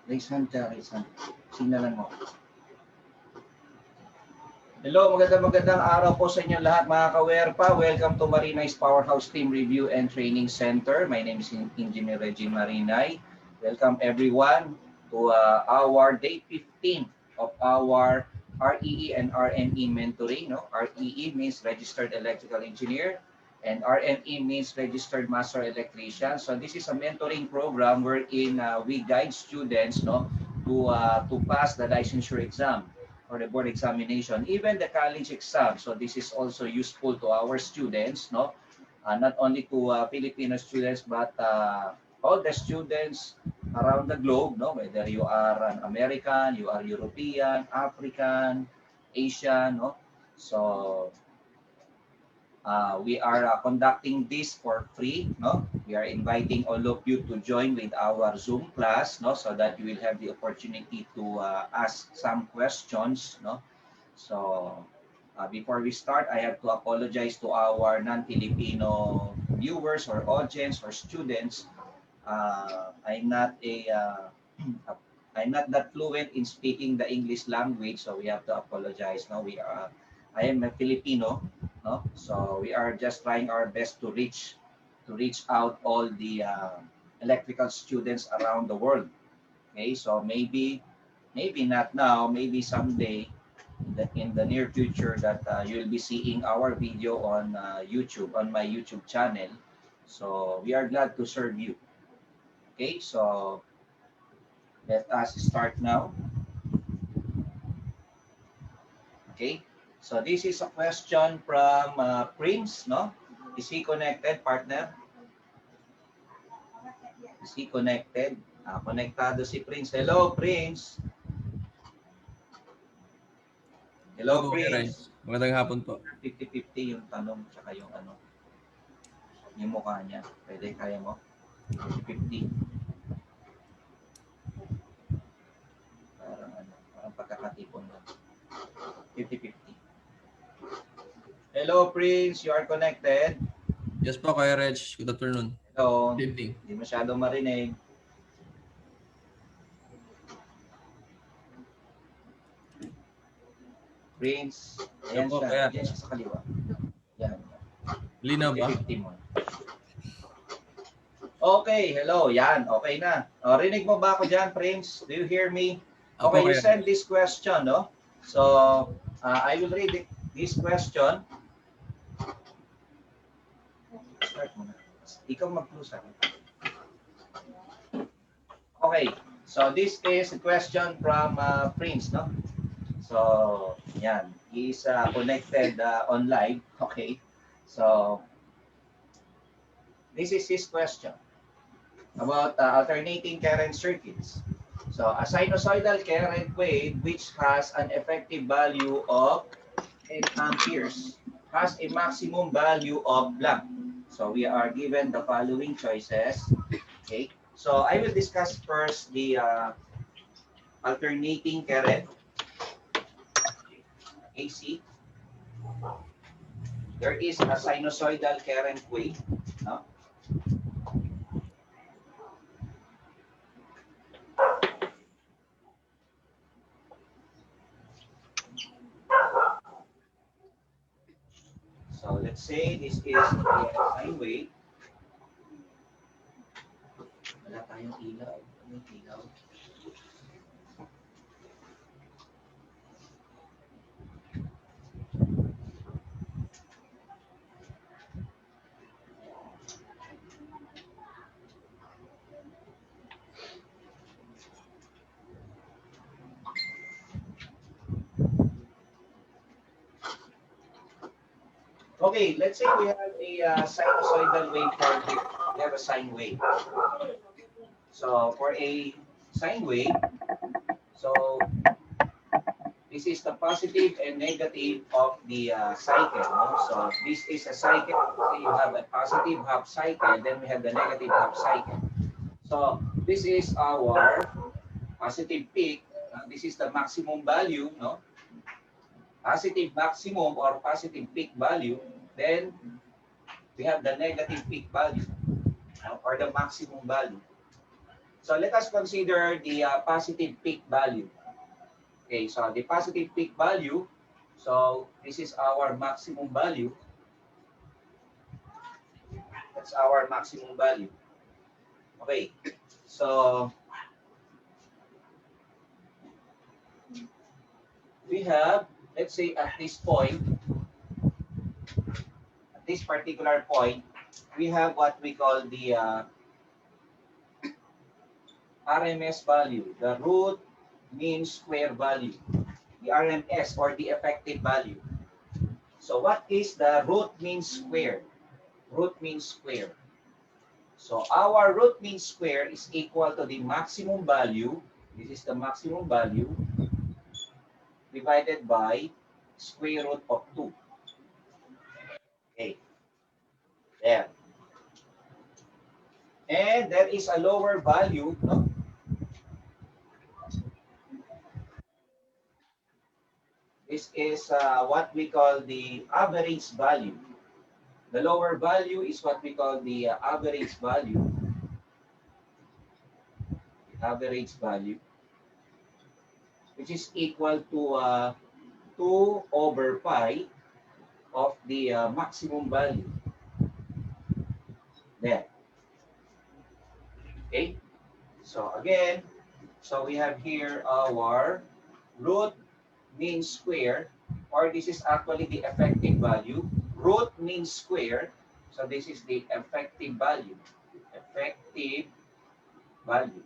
Raise hand ka, raise hand. Signalan mo. Hello, magandang araw po sa inyo lahat mga kawerpa. Welcome to Marinay's Powerhouse Team Review and Training Center. My name is Engineer Reggie Marinay. Welcome everyone to our day 15 of our REE and RME mentoring. No? REE means Registered Electrical Engineer and RME means Registered Master Electrician. So this is a mentoring program wherein we guide students, no, to pass the licensure exam or the board examination, even the college exam. So this is also useful to our students, no? Not only to Filipino students, but all the students around the globe, no? Whether you are an American, you are European, African, Asian, no? So we are conducting this for free, no? We are inviting all of you to join with our Zoom class, no? So that you will have the opportunity to ask some questions, no? So before we start, I have to apologize to our non-Filipino viewers or audience or students. I'm not I'm not that fluent in speaking the English language, so we have to apologize. No, I am a Filipino, no? So we are just trying our best to reach out all the electrical students around the world. Okay, so maybe not now, maybe someday in the near future that you'll be seeing our video on YouTube, on my YouTube channel. So we are glad to serve you. Okay, so let us start now. Okay. So this is a question from Prince, no? Is he connected, partner? Is he connected? Konektado si Prince. Hello, Prince. Hello, Prince. Magandang hapon po. 50-50 yung tanong tsaka yung ano, yung mukha niya. Pwede, kaya mo? 50-50. Parang pagkakatipon lang. 50-50. Hello, Prince. You are connected? Yes po, Kuya Reg. Good afternoon. Hello. Good evening. Hindi masyado marinig. Prince. Ayan po, siya. kaya. Ayan siya sa kaliwa. Yan. Linaw ba? 50 mo. Okay. Hello. Yan. Okay na. Rinig mo ba ako dyan, Prince? Do you hear me? Okay, you send this question, no? So, I will read this question. Start mo na. Ikaw mag-clue sa akin. Okay. So, this is a question from Prince, no? So, yan. He is connected online. Okay. So, this is his question about alternating current circuits. So, a sinusoidal current wave which has an effective value of 8 amperes has a maximum value of blank. So, we are given the following choices. Okay. So, I will discuss first the alternating current. AC. There is a sinusoidal current wave. No? So let's say this is a sine wave. Wala tayong ilaw. Ano ilaw? Okay, let's say we have a sinusoidal waveform here. We have a sine wave. So for a sine wave, so this is the positive and negative of the cycle. No? So this is a cycle. So you have a positive half cycle, then we have the negative half cycle. So this is our positive peak. This is the maximum value, no? Positive maximum or positive peak value, then we have the negative peak value or the maximum value. So let us consider the positive peak value. Okay, so the positive peak value, so this is our maximum value. That's our maximum value. Okay, so we have, let's say at this point, at this particular point, we have what we call the RMS value, the root mean square value, the RMS or the effective value. So what is the root mean square? Root mean square. So our root mean square is equal to the maximum value. This is the maximum value divided by square root of 2. Okay, there. And there is a lower value, no? This is what we call the average value. The lower value is what we call the average value. Average value, which is equal to 2 over pi of the maximum value. There. Okay. So again, so we have here our root mean square, or this is actually the effective value. Root mean square. So this is the effective value. Effective value.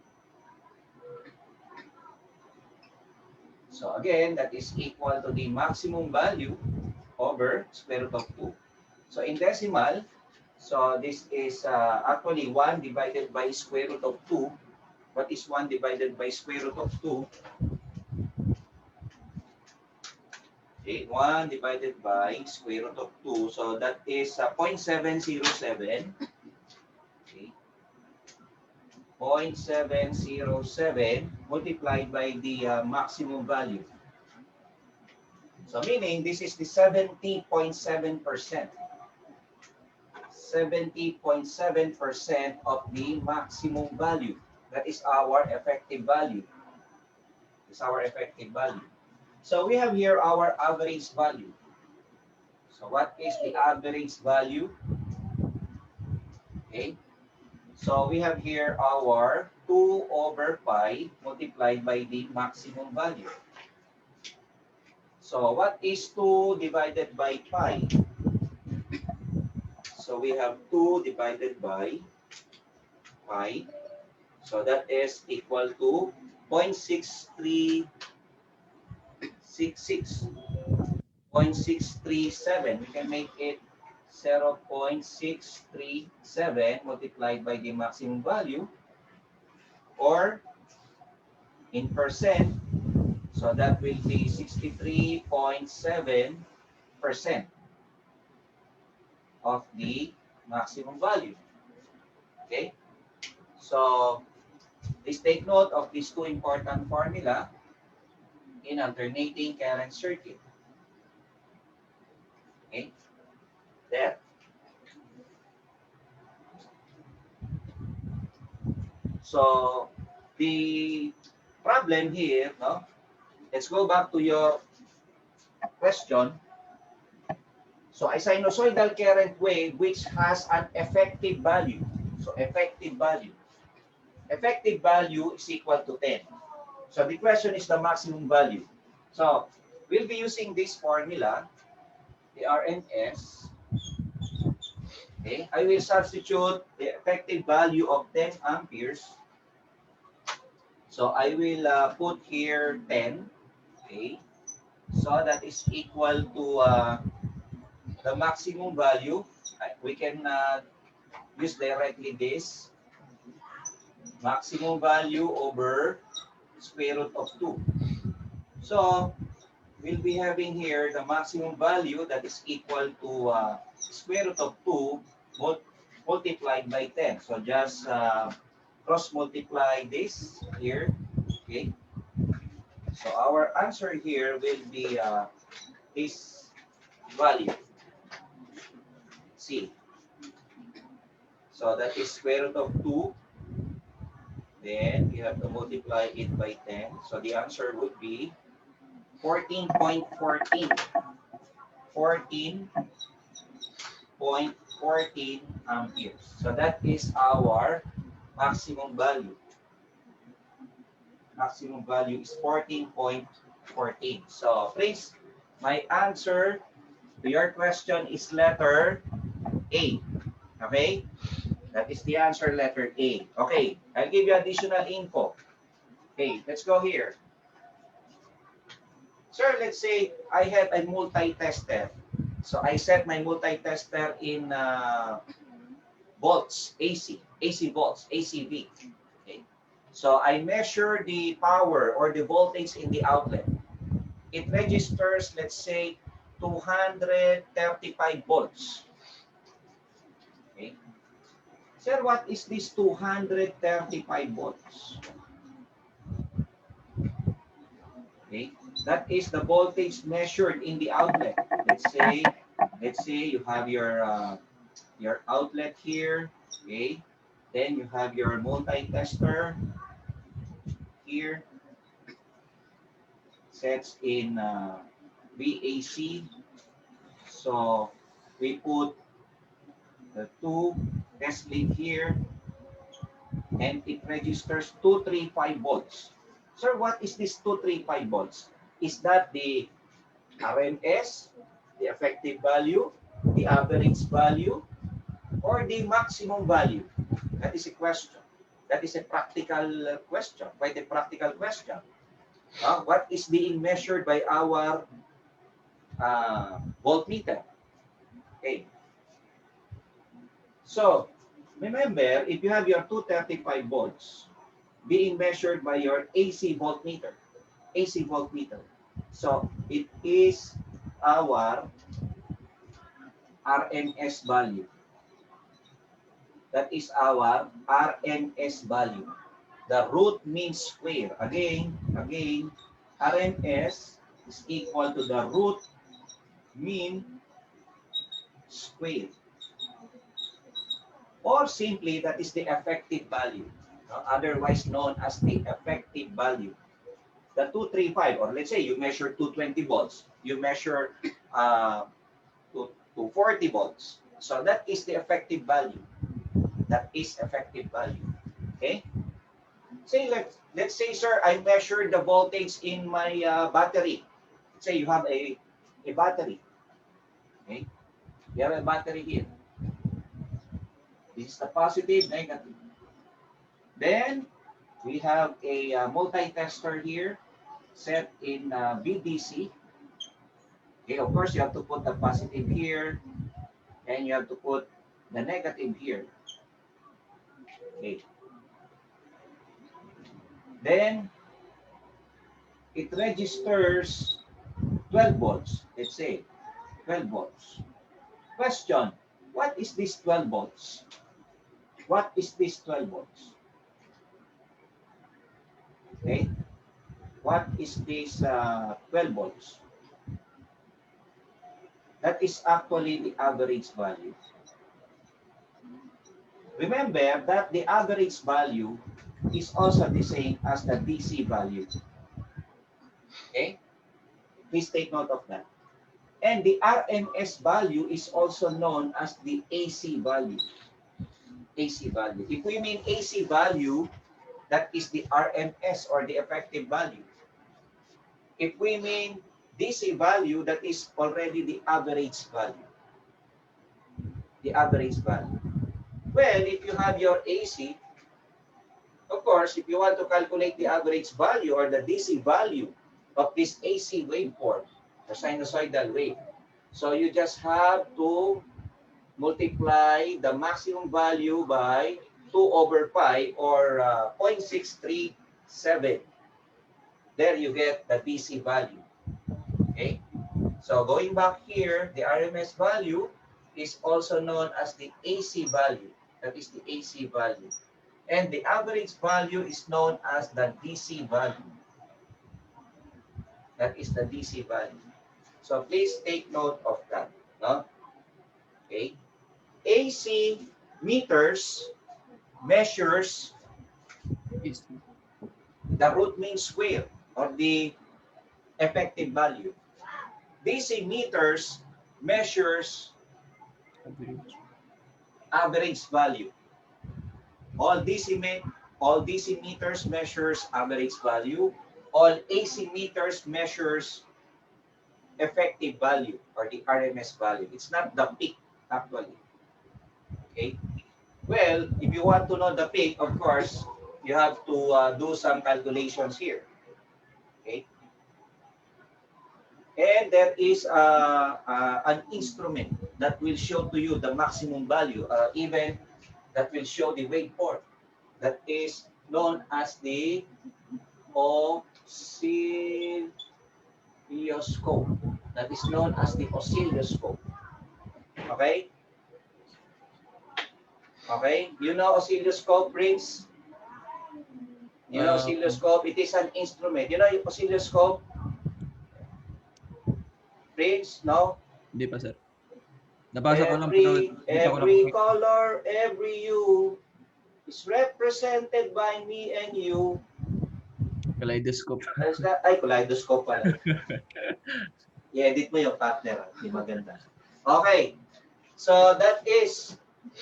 So again, that is equal to the maximum value over square root of 2. So in decimal, so this is actually 1 divided by square root of 2. What is 1 divided by square root of 2? Okay, 1 divided by square root of 2. So that is 0.707. Okay. 0.707 multiplied by the maximum value. So meaning this is the 70.7%. 70.7% of the maximum value. That is our effective value. Is our effective value. So we have here our average value. So what is the average value? Okay. So we have here our 2 over pi multiplied by the maximum value. So what is 2 divided by pi? So we have 2 divided by pi. So that is equal to 0.6366. 0.637. We can make it 0.637 multiplied by the maximum value, or in percent, so that will be 63.7% of the maximum value. Okay? So, please take note of these two important formula in alternating current circuit. Okay? There. So, the problem here, no? Let's go back to your question. So, a sinusoidal current wave which has an effective value. So, effective value. Effective value is equal to 10. So, the question is the maximum value. So, we'll be using this formula, the RMS. Okay, I will substitute the effective value of 10 amperes. So I will put here 10. Okay, so that is equal to the maximum value. We can use directly this maximum value over square root of 2. So we'll be having here the maximum value that is equal to square root of 2 multiplied by 10. So just cross multiply this here. Okay. So our answer here will be this value, C. So that is square root of 2 Then you have to multiply it by 10. So the answer would be 14.14. 14.14 amperes. So that is our maximum value. Maximum value is 14.14. So please, my answer to your question is letter A. Okay? That is the answer, letter A. Okay, I'll give you additional info. Okay, let's go here. Sir, let's say I have a multi-tester. So I set my multi-tester in volts, AC volts, ACV. Okay. So I measure the power or the voltage in the outlet. It registers, let's say, 235 volts. Okay. Sir, what is this 235 volts? Okay, that is the voltage measured in the outlet. Let's say you have your outlet here. Okay, then you have your multi-tester here, sets in VAC. So we put the two test lead here, and it registers 235 volts. Sir, what is this 235 volts? Is that the RMS, the effective value, the average value, or the maximum value? That is a question. That is a practical question, quite a practical question. What is being measured by our voltmeter? Okay. So, remember, if you have your 235 volts being measured by your AC voltmeter, so it is our RMS value. That is our RMS value. The root mean square. Again, RMS is equal to the root mean square. Or simply, that is the effective value, otherwise known as the effective value. The 235, or let's say you measure 220 volts, you measure 240 volts. So that is the effective value. That is effective value. Okay? Say let's say, sir, I measure the voltage in my battery. Let's say you have a battery. Okay? You have a battery here. This is the positive, negative. Then we have a multi-tester here set in VDC. Okay, of course, you have to put the positive here and you have to put the negative here. Okay. Then it registers 12 volts. Let's say 12 volts. Question, what is this 12 volts? What is this 12 volts? Okay. What is this 12 volts? That is actually the average value. Remember that the average value is also the same as the DC value. Okay? Please take note of that. And the RMS value is also known as the AC value. AC value. If we mean AC value, that is the RMS or the effective value. If we mean DC value, that is already the average value. The average value. Well, if you have your AC, of course, if you want to calculate the average value or the DC value of this AC waveform, the sinusoidal wave, so you just have to multiply the maximum value by 2 over pi or 0.637. There you get the DC value. Okay? So going back here, the RMS value is also known as the AC value. That is the AC value. And the average value is known as the DC value. That is the DC value. So please take note of that. No? Okay. AC meters measures The root mean square or the effective value. DC meters measures average value. All DC meters measures average value. All AC meters measures effective value or the RMS value. It's not the peak actually. Okay. Well, if you want to know the peak, of course, you have to do some calculations here. Okay. And there is an instrument that will show to you the maximum value, even that will show the waveform. That is known as the oscilloscope. That is known as the oscilloscope. Okay? Okay? You know oscilloscope, Prince? You know oscilloscope? It is an instrument. You know oscilloscope? Prince? No? Hindi pa, sir. Nabasa ko lang, pero Every color, every hue is represented by me and you. Kaleidoscope. Ay, kaleidoscope pala. I-edit mo yung partner. Hindi maganda. Okay. So that is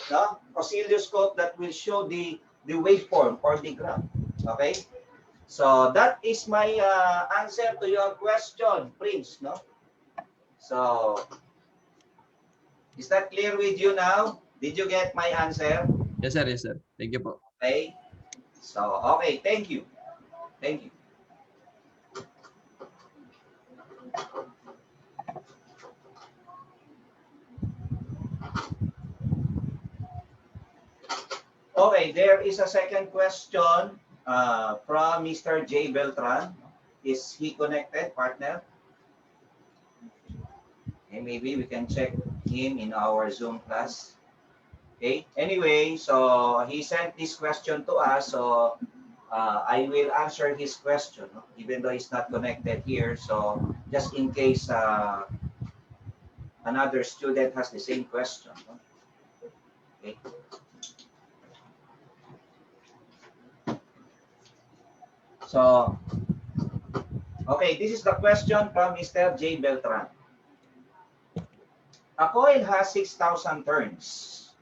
no, oscilloscope that will show the waveform or the graph. Okay. So that is my answer to your question, Prince. No. So is that clear with you now? Did you get my answer? Yes, sir. Yes, sir. Thank you po. Okay. So okay. Thank you. Thank you. Okay, there is a second question from Mr. J. Beltran. Is he connected, partner? Okay, maybe we can check him in our Zoom class. Okay, anyway, so he sent this question to us, so I will answer his question, even though he's not connected here. So just in case another student has the same question. Okay. So, okay, this is the question from Mr. J. Beltran. A coil has 6,000 turns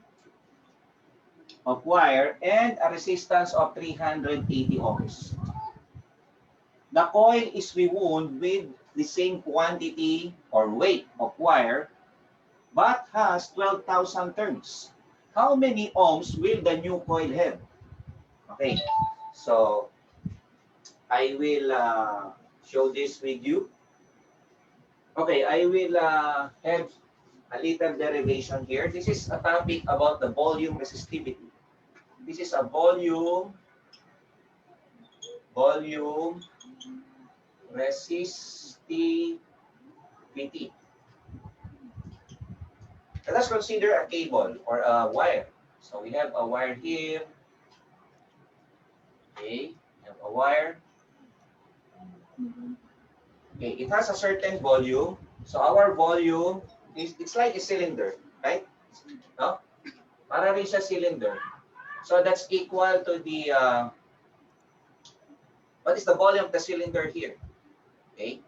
of wire and a resistance of 380 ohms. The coil is rewound with the same quantity or weight of wire, but has 12,000 turns. How many ohms will the new coil have? Okay, so I will show this with you. Okay, I will have a little derivation here. This is a topic about the volume resistivity. This is a volume resistivity. Let us consider a cable or a wire. So we have a wire here. Okay, we have a wire. Okay, it has a certain volume. So our volume is, it's like a cylinder, right? No? Para rin siya cylinder. So that's equal to the, what is the volume of the cylinder here? Okay,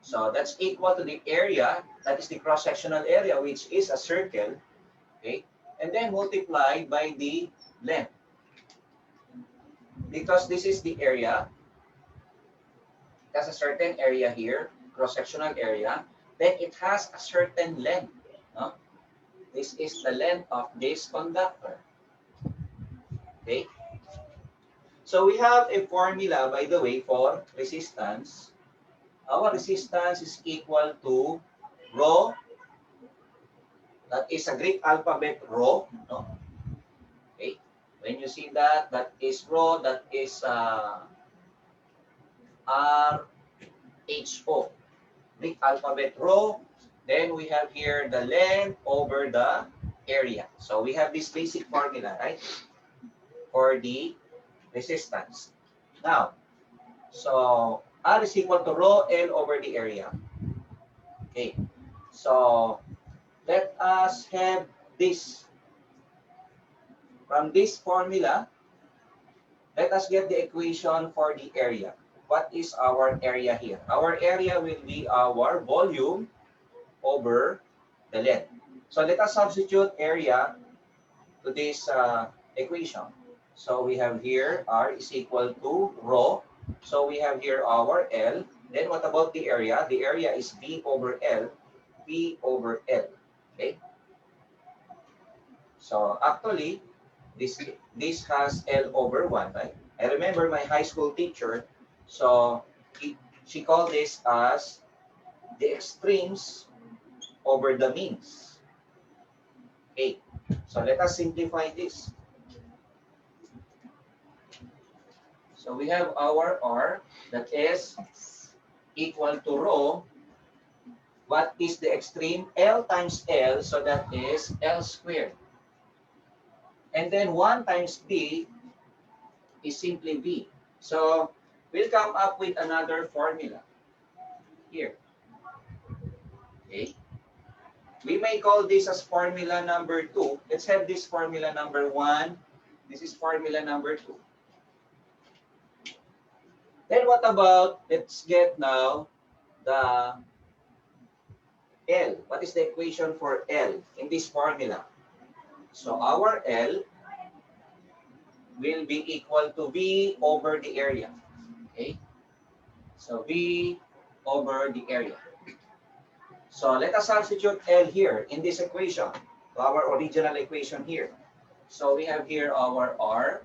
so that's equal to the area, that is the cross-sectional area, which is a circle, okay? And then multiplied by the length. Because this is the area, has a certain area here, cross-sectional area, then it has a certain length. No? This is the length of this conductor. Okay? So we have a formula, by the way, for resistance. Our resistance is equal to rho, that is a Greek alphabet rho. No? Okay? When you see that, that is rho, that is RHO, Greek alphabet rho. Then we have here the length over the area. So we have this basic formula, right, for the resistance. Now, so R is equal to rho L over the area. Okay, so let us have this. From this formula, Let us get the equation for the area. What is our area here? Our area will be our volume over the length. So let us substitute area to this equation. So we have here R is equal to rho. So we have here our L. Then what about the area? The area is V over L. V over L. Okay? So actually, this has L over 1, right? I remember my high school teacher, so she called this as the extremes over the means. Okay, so let us simplify this. So we have our R that is equal to rho. What is the extreme? L times L, so that is L squared. And then 1 times V is simply V. So we'll come up with another formula here. Okay. We may call this as formula number 2. Let's have this formula number 1. This is formula number 2. Then what about, let's get now the L. What is the equation for L in this formula? So our L will be equal to V over the area. Okay. So V over the area. So let us substitute L here in this equation, to our original equation here. So we have here our R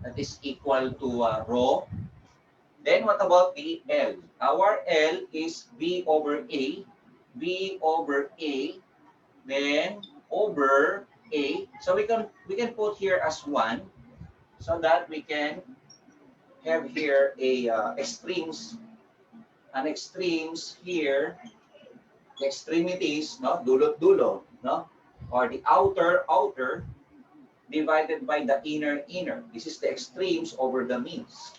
that is equal to rho. Then what about the L? Our L is V over A. V over A, then over A. So we can put here as 1 so that we can have here a extremes, an extremes here, the extremities, no, dulo, no, or the outer divided by the inner. This is the extremes over the means.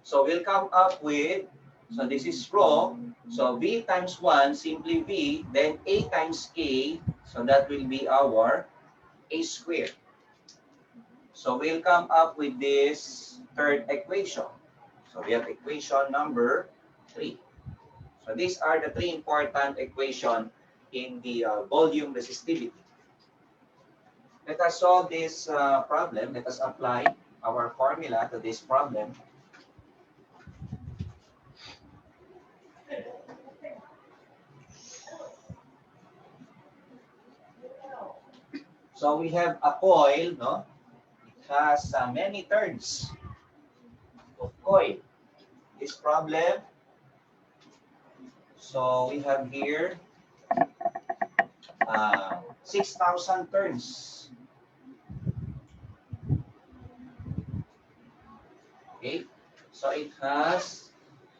So we'll come up with, so this is rho, so V times 1, simply V, then A times A, so that will be our A squared. So we'll come up with this third equation. So we have equation number 3. So these are the 3 important equations in the volume resistivity. Let us solve this problem. Let us apply our formula to this problem. So we have a coil, no? It has many turns of coil. This problem, so we have here 6,000 turns. Okay, so it has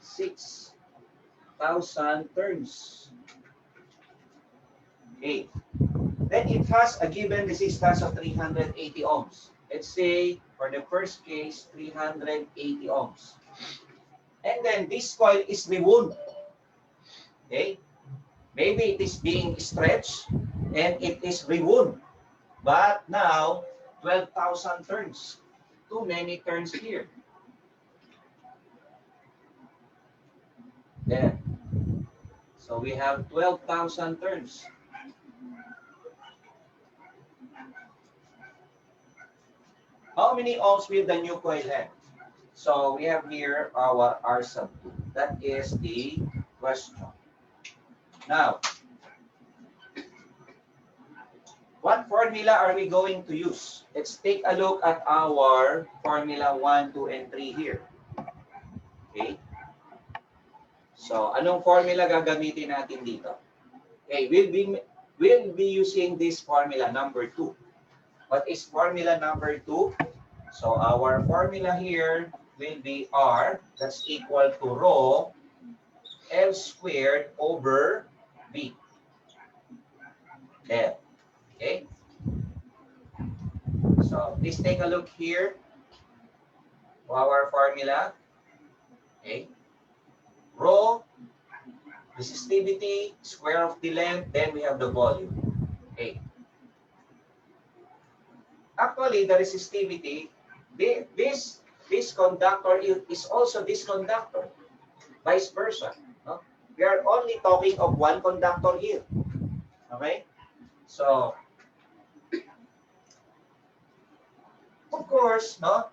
6,000 turns. Okay, then it has a given resistance of 380 ohms. Let's say for the first case, 380 ohms. And then this coil is rewound. Okay, maybe it is being stretched and it is rewound. But now, 12,000 turns. Too many turns here. There. So we have 12,000 turns. How many ohms will the new coil have? So we have here our R sub 2. That is the question. Now, what formula are we going to use? Let's take a look at our formula 1, 2, and 3 here. Okay? So, anong formula gagamitin natin dito? Okay, we'll be using this formula number 2. What is formula number 2? So, our formula here will be R, that's equal to rho L squared over V. There. Okay? So, please take a look here to our formula. Okay? Rho, resistivity, square of the length, then we have the volume. Okay. Actually, the resistivity, this this conductor is also this conductor, vice versa. No? We are only talking of one conductor here. Okay? So, of course, no,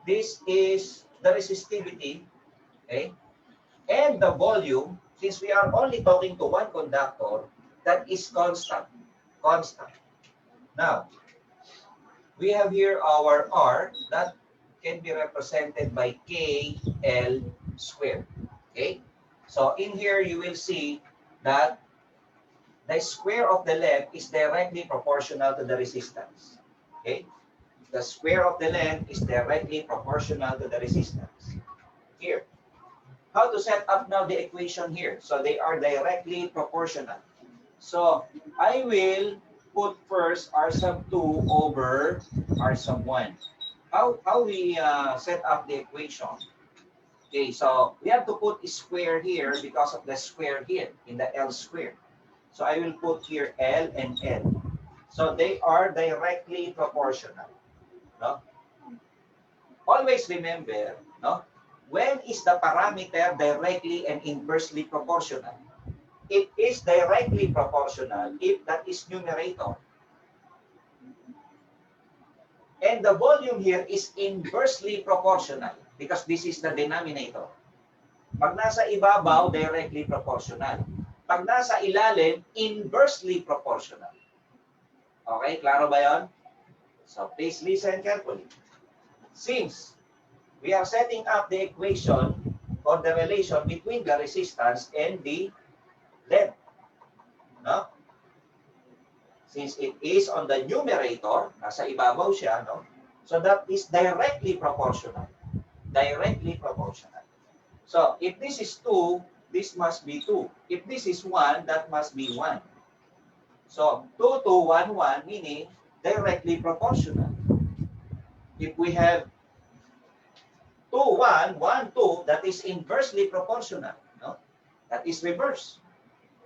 this is the resistivity, okay? And the volume, since we are only talking to one conductor, that is constant. Constant. Now, we have here our R that can be represented by KL squared. Okay? So in here, you will see that the square of the length is directly proportional to the resistance. Okay? The square of the length is directly proportional to the resistance. Here. How to set up now the equation here? So they are directly proportional. So I will put first R sub 2 over R sub 1. How we set up the equation? Okay, so we have to put a square here because of the square here in the L square. So I will put here L and L. So they are directly proportional. No? Always remember, no? When is the parameter directly and inversely proportional? It is directly proportional if that is numerator. And the volume here is inversely proportional because this is the denominator. Pag nasa ibabaw, directly proportional. Pag nasa ilalim, inversely proportional. Okay, klaro ba yon? So please listen carefully. Since we are setting up the equation or the relation between the resistance and the length. No? Since it is on the numerator, nasa ibabaw siya, no? So that is directly proportional. Directly proportional. So if this is 2, this must be 2. If this is 1, that must be 1. So 2 to 1, 1, meaning directly proportional. If we have 2, 1, 1, 2, that is inversely proportional. No? That is reverse.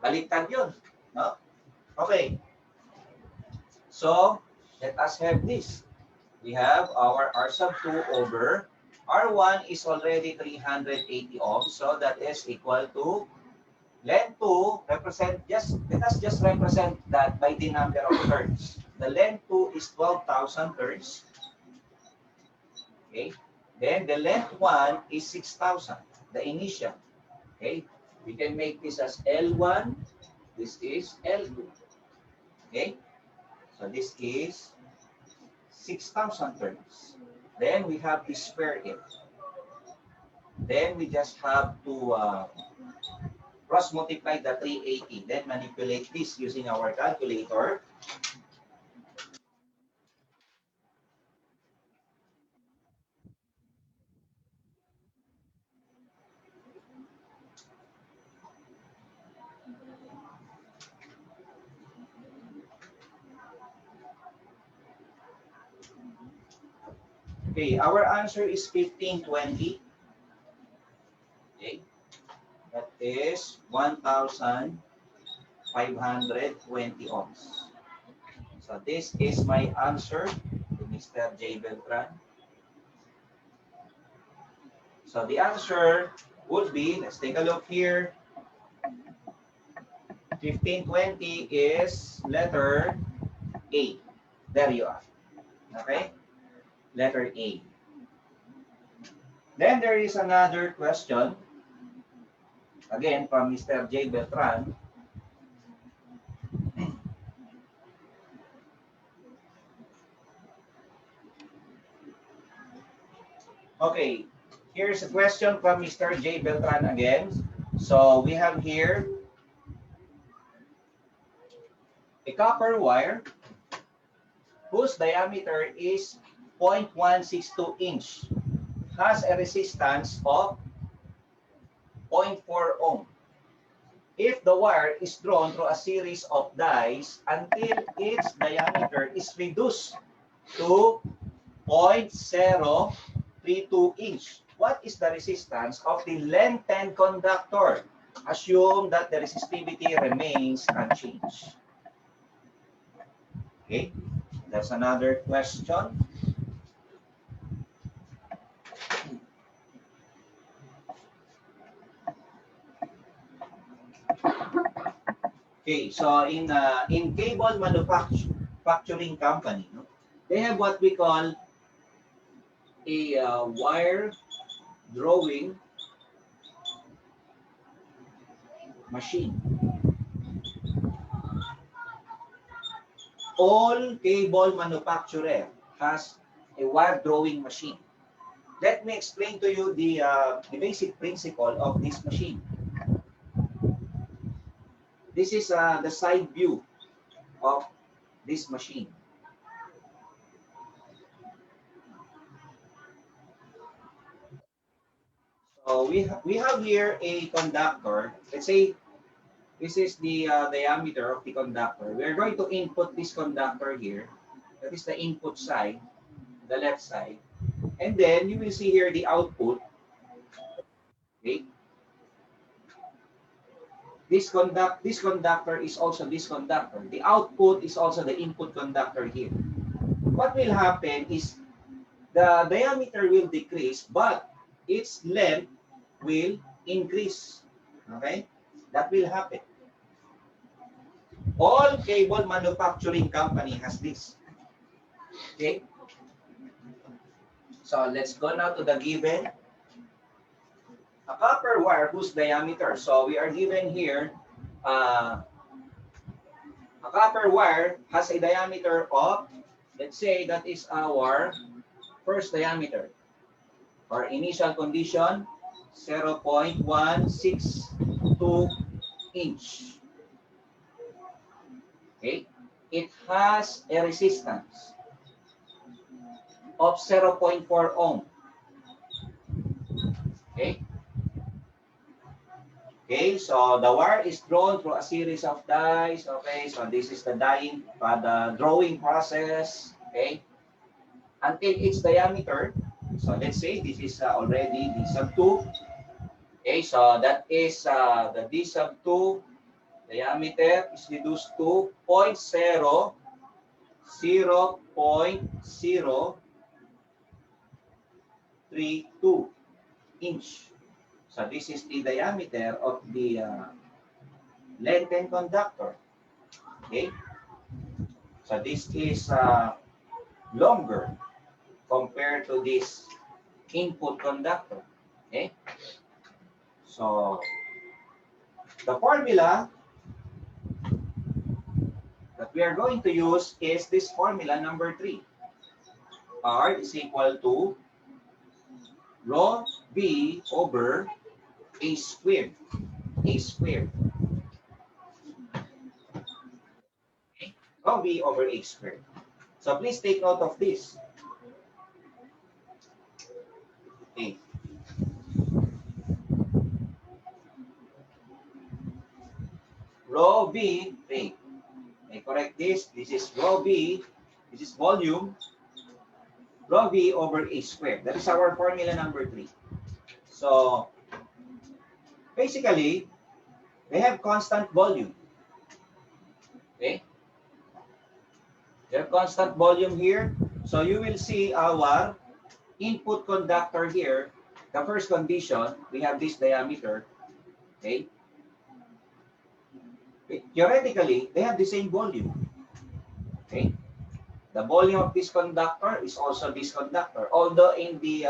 Baliktad yun. No? Okay. So, let us have this. We have our R sub 2 over R1 is already 380 ohms. So, that is equal to length 2 let us just represent that by the number of turns. The length 2 is 12,000 turns. Okay. Then the length 1 is 6,000, the initial. Okay. We can make this as L1. This is L2. Okay. So this is 6,000 turns. Then we have to square it. Then we just have to cross multiply the 380. Then manipulate this using our calculator. Okay, our answer is 1520. Okay, that is 1,520 ohms. So this is my answer to Mr. J. Beltran. So the answer would be, let's take a look here. 1520 is letter A. There you are. Okay? Letter A. Then there is another question. Again, from Mr. J. Beltran. Okay, here's a question from Mr. J. Beltran again. So we have here a copper wire whose diameter is 0.162 inch has a resistance of 0.4 ohm. If the wire is drawn through a series of dies until its diameter is reduced to 0.032 inch, what is the resistance of the lengthened conductor? Assume that the resistivity remains unchanged. Okay, that's another question. Okay, so in cable manufacturing company, no, they have what we call a wire drawing machine. All cable manufacturer has a wire drawing machine. Let me explain to you the basic principle of this machine. This is the side view of this machine. So we have here a conductor. Let's say this is the diameter of the conductor. We are going to input this conductor here. That is the input side, the left side. And then you will see here the output. Okay. This conductor is also this conductor. The output is also the input conductor here. What will happen is the diameter will decrease, but its length will increase. Okay? That will happen. All cable manufacturing company has this. Okay? So let's go now to the given. A copper wire whose diameter. So we are given here a copper wire has a diameter of, let's say that is our first diameter. Or initial condition, 0.162 inch. Okay? It has a resistance of 0.4 ohm. Okay? Okay, so the wire is drawn through a series of dies. Okay, so this is the the drawing process. Okay, until its diameter. So let's say this is already D sub 2. Okay, so that is the D sub 2 diameter is reduced to 0.032 inch. So this is the diameter of the lengthened conductor. Okay. So this is longer compared to this input conductor. Okay. So the formula that we are going to use is this formula number 3. R is equal to rho V over A squared. A squared. Okay. Rho V over A squared. So please take note of this. Okay. Rho V, okay. I correct this. This is rho V. This is volume. Rho V over A squared. That is our formula number 3. So basically, they have constant volume. Okay? They have constant volume here. So you will see our input conductor here. The first condition, we have this diameter. Okay? Theoretically, they have the same volume. Okay? The volume of this conductor is also this conductor. Although in the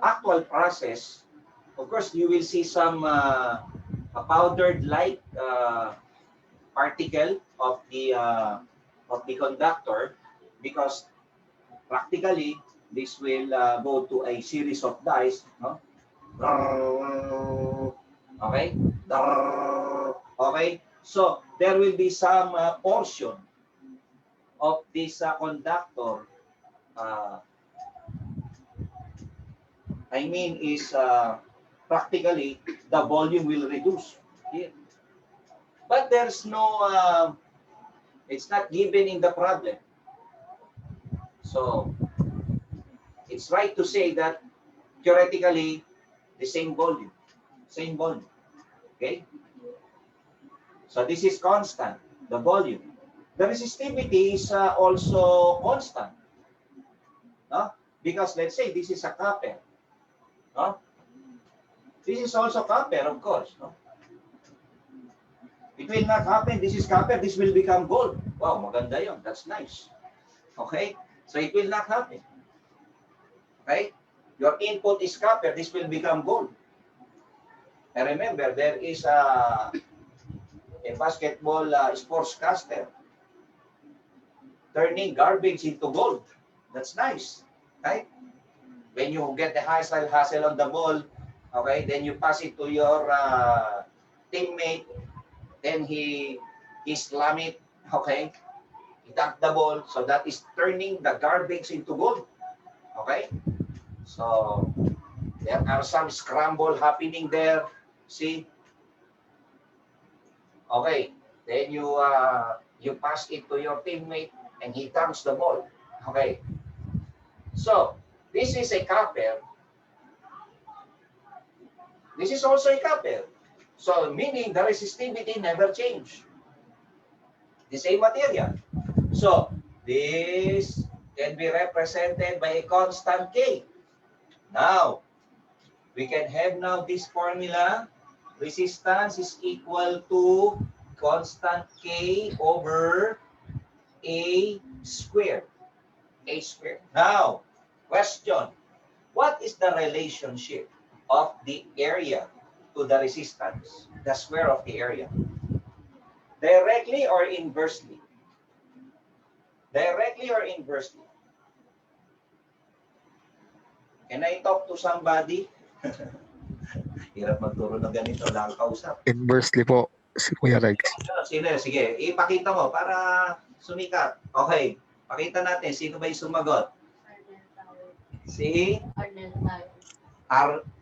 actual process, of course, you will see some powdered-like particle of the conductor, because practically this will go to a series of dies. No? Okay, okay. So there will be some portion of this conductor. I mean, is practically the volume will reduce here. But there's no, it's not given in the problem. So it's right to say that theoretically the same volume, okay? So this is constant, the volume. The resistivity is also constant, no? Because let's say this is a copper, no? This is also copper, of course. No? It will not happen. This is copper. This will become gold. Wow, maganda yun. That's nice. Okay? So it will not happen. Okay? Your input is copper. This will become gold. And remember, there is a basketball sportscaster turning garbage into gold. That's nice. Right? When you get the hustle on the ball, okay, then you pass it to your teammate, then he slam it, okay, he dunked the ball, so that is turning the garbage into gold, okay? So there are some scramble happening there, see? Okay, then you pass it to your teammate and he dunks the ball, okay? So this is a copper. This is also a copper. So meaning the resistivity never change. The same material. So this can be represented by a constant K. Now, we can have now this formula. Resistance is equal to constant K over A squared. A squared. Now, question. What is the relationship of the area to the resistance? The square of the area. Directly or inversely? Directly or inversely? Can I talk to somebody? Hirap magturo ng ganito, lang kausap. Inversely po, si Kuya Rex. Sino? Sige, ipakita mo para sumikat. Okay, pakita natin. Sino ba yung sumagot? Si?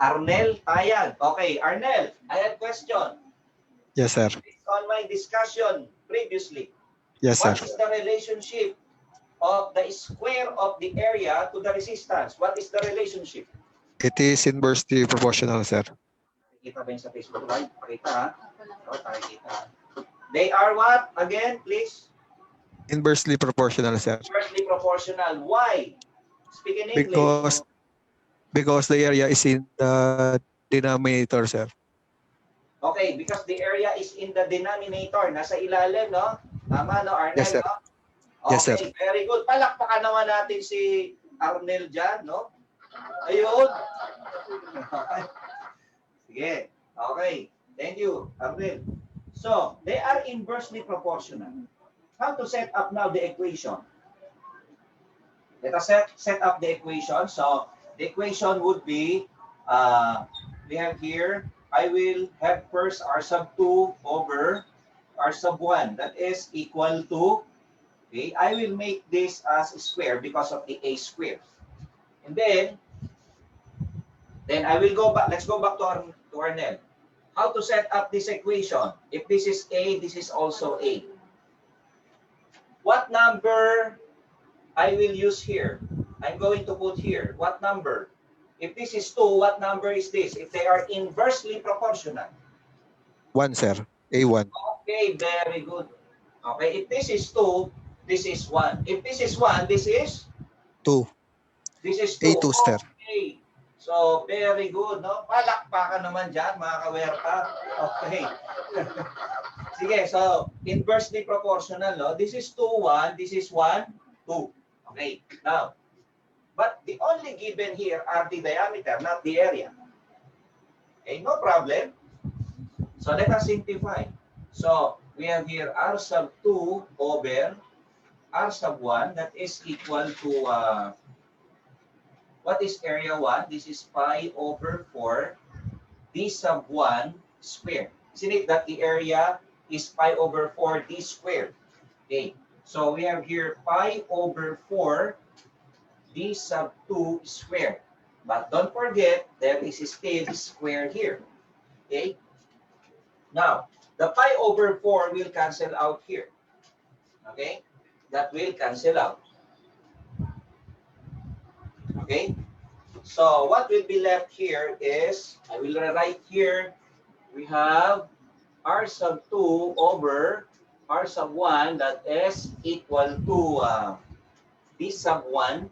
Arnel Tayag. Okay, Arnel, I have question. Yes, sir. Based on my discussion previously, Yes, sir. what is the relationship of the square of the area to the resistance? What is the relationship? It is inversely proportional, sir. Pakita ba yun sa Facebook Live? Pakita ha? O, pakita. They are what? Again, please? Inversely proportional, sir. Inversely proportional. Why? Speak in English. Because the area is in the denominator, sir. Okay, because the area is in the denominator. Nasa ilalim, no? Tama, no, Arnel? Yes, sir. No? Okay, Yes, sir. Very good. Palakpakan naman natin si Arnel dyan, no? Ayun. Sige. Okay. Thank you, Arnel. So, they are inversely proportional. How to set up now the equation? Let us set up the equation. So, the equation would be, we have here, I will have first R sub 2 over R sub 1. That is equal to, okay, I will make this as a square because of the A square. And then I will go back, let's go back to Arnel. How to set up this equation? If this is A, this is also A. What number I will use here? I'm going to put here. What number? If this is 2, what number is this? If they are inversely proportional. 1, sir. A1. Okay, very good. Okay, if this is 2, this is 1. If this is 1, this is? 2. This is 2. A2, sir. Okay. So, very good, no? Palakpakan naman dyan, mga kawerta. Okay. Sige, so, inversely proportional, no? This is 2, 1. This is 1, 2. Okay, now, but the only given here are the diameter, not the area. Okay, no problem. So, let us simplify. So, we have here R sub 2 over R sub 1. That is equal to, what is area 1? This is pi over 4 d sub 1 squared. Isn't it that the area is pi over 4 d squared? Okay, so we have here pi over 4 d sub 2 squared. But don't forget, there is still square here. Okay? Now, the pi over 4 will cancel out here. Okay? That will cancel out. Okay? So, what will be left here is, I will write here, we have R sub 2 over R sub 1, that is equal to D sub 1.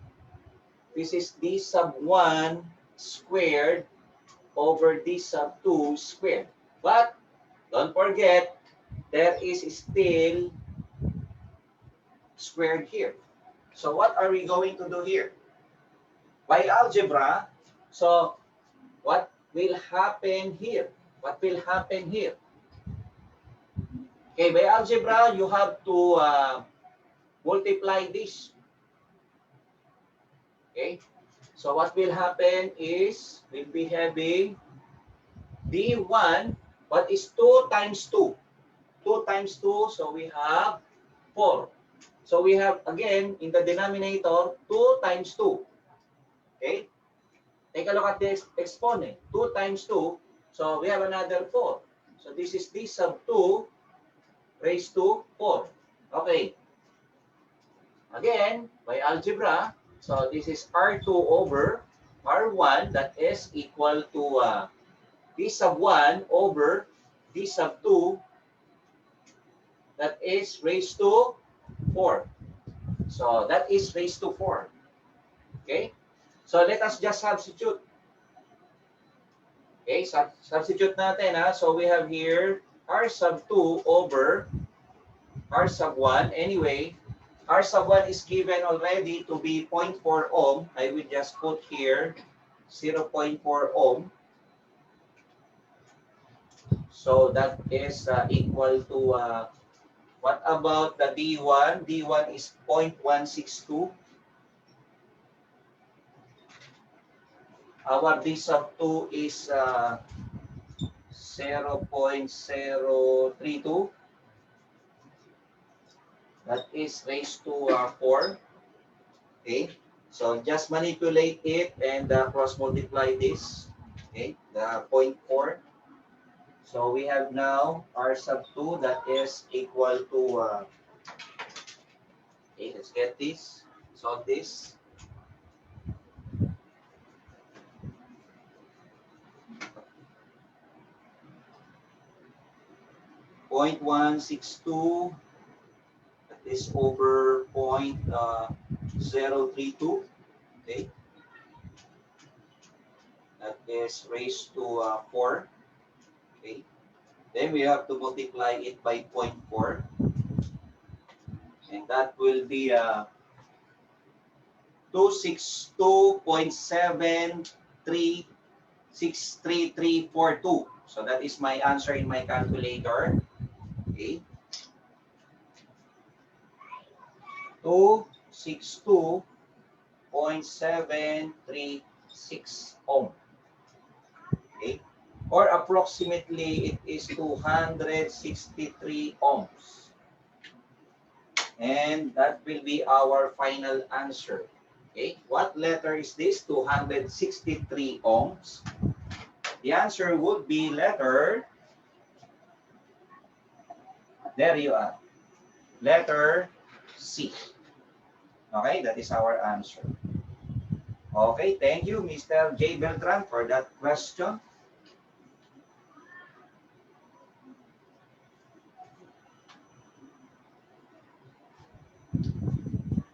This is D sub 1 squared over d sub 2 squared. But don't forget, there is still squared here. So what are we going to do here? By algebra, so what will happen here? What will happen here? Okay, by algebra, you have to multiply this. Okay, so what will happen is we'll be having d1. What is 2 times 2? 2 times 2, so we have 4. So we have, again, in the denominator, 2 times 2. Okay? Take a look at the exponent. 2 times 2, so we have another 4. So this is d sub 2 raised to 4. Okay. Again, by algebra, so this is R2 over R1, that is equal to d sub 1 over d sub 2, that is raised to 4. So that is raised to 4. Okay? So let us just substitute. Okay, substitute natin ha. So we have here R sub 2 over R sub 1. Anyway, R sub 1 is given already to be 0.4 ohm. I will just put here 0.4 ohm. So that is equal to, what about the D1? D1 is 0.162. Our D sub 2 is 0.032. That is raised to 4. Okay, so just manipulate it and cross multiply this. Okay, the 0.4. So we have now R sub 2 that is equal to, okay, let's get this, solve this. .162, that is over 0.032. Okay, that is raised to 4. Okay, then we have to multiply it by 0.4, and that will be 262.736342. So that is my answer in my calculator. Okay, 262.736 ohm. Okay, or approximately it is 263 ohms. And that will be our final answer. Okay, what letter is this? 263 ohms. The answer would be letter, there you are, letter C. Okay, that is our answer. Okay, thank you, Mr. J. Beltran, for that question.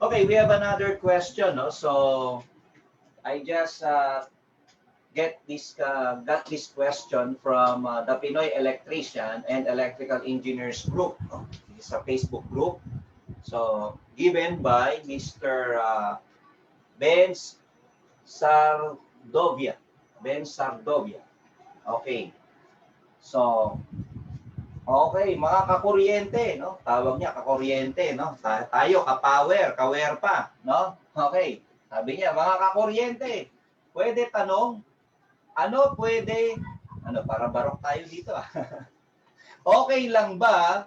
Okay, we have another question. No? So I just got this question from the Pinoy Electrician and Electrical Engineers Group. No? It's a Facebook group. So given by Mr. Ben Sardovia. Ben Sardovia. Okay. So, okay, mga kakuryente, no? Tawag niya kakuryente, no? Tayo ka-power, ka-wire pa, no? Okay. Sabi niya, mga kakuryente, pwede tanong, ano pwede, ano, para barok tayo dito ah. Okay lang ba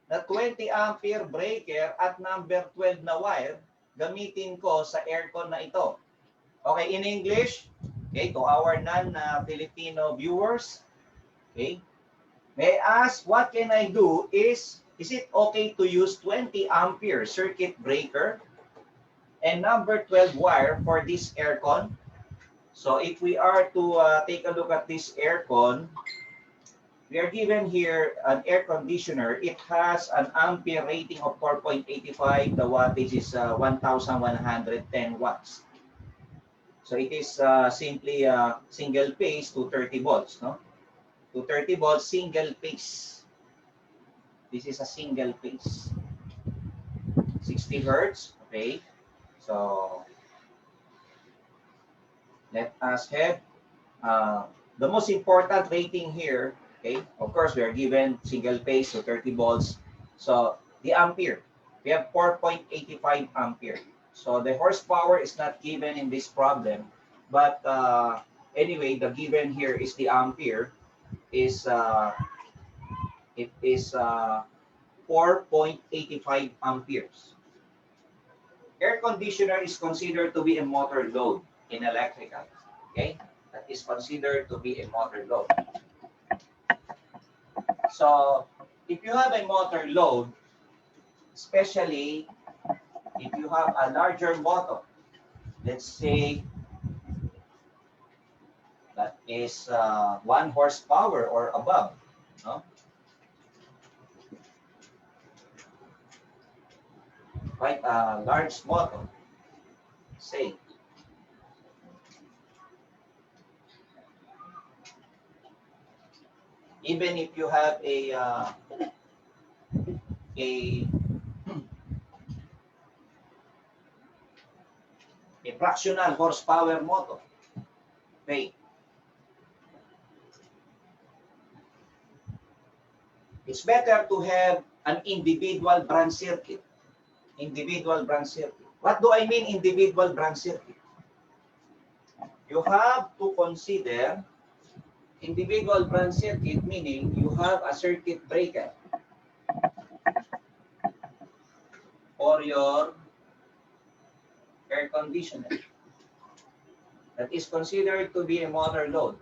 na 20 ampere breaker at number 12 na wire gamitin ko sa aircon na ito? Okay, in English, okay, to our non-Filipino viewers, okay, may I ask, what can I do is it okay to use 20 ampere circuit breaker and number 12 wire for this aircon? So if we are to take a look at this aircon, we are given here an air conditioner. It has an ampere rating of 4.85. The wattage is 1,110 watts. So So it is simply single phase to 30 volts, no? To 30 volts, single phase. This is a single phase. 60 hertz, okay? So let us have the most important rating here, okay? Of course, we are given single phase to 30 volts. So the ampere, we have 4.85 ampere. So the horsepower is not given in this problem, but anyway, the given here is the ampere is it is 4.85 amperes. Air conditioner is considered to be a motor load in electrical. Okay, that is considered to be a motor load. So if you have a motor load, especially if you have a larger motor, let's say that is 1 horsepower or above, no? Quite a large motor, say. Even if you have a fractional horsepower motor, okay, it's better to have an individual branch circuit. Individual branch circuit. What do I mean individual branch circuit? You have to consider individual branch circuit, meaning you have a circuit breaker for your air conditioner that is considered to be a motor load.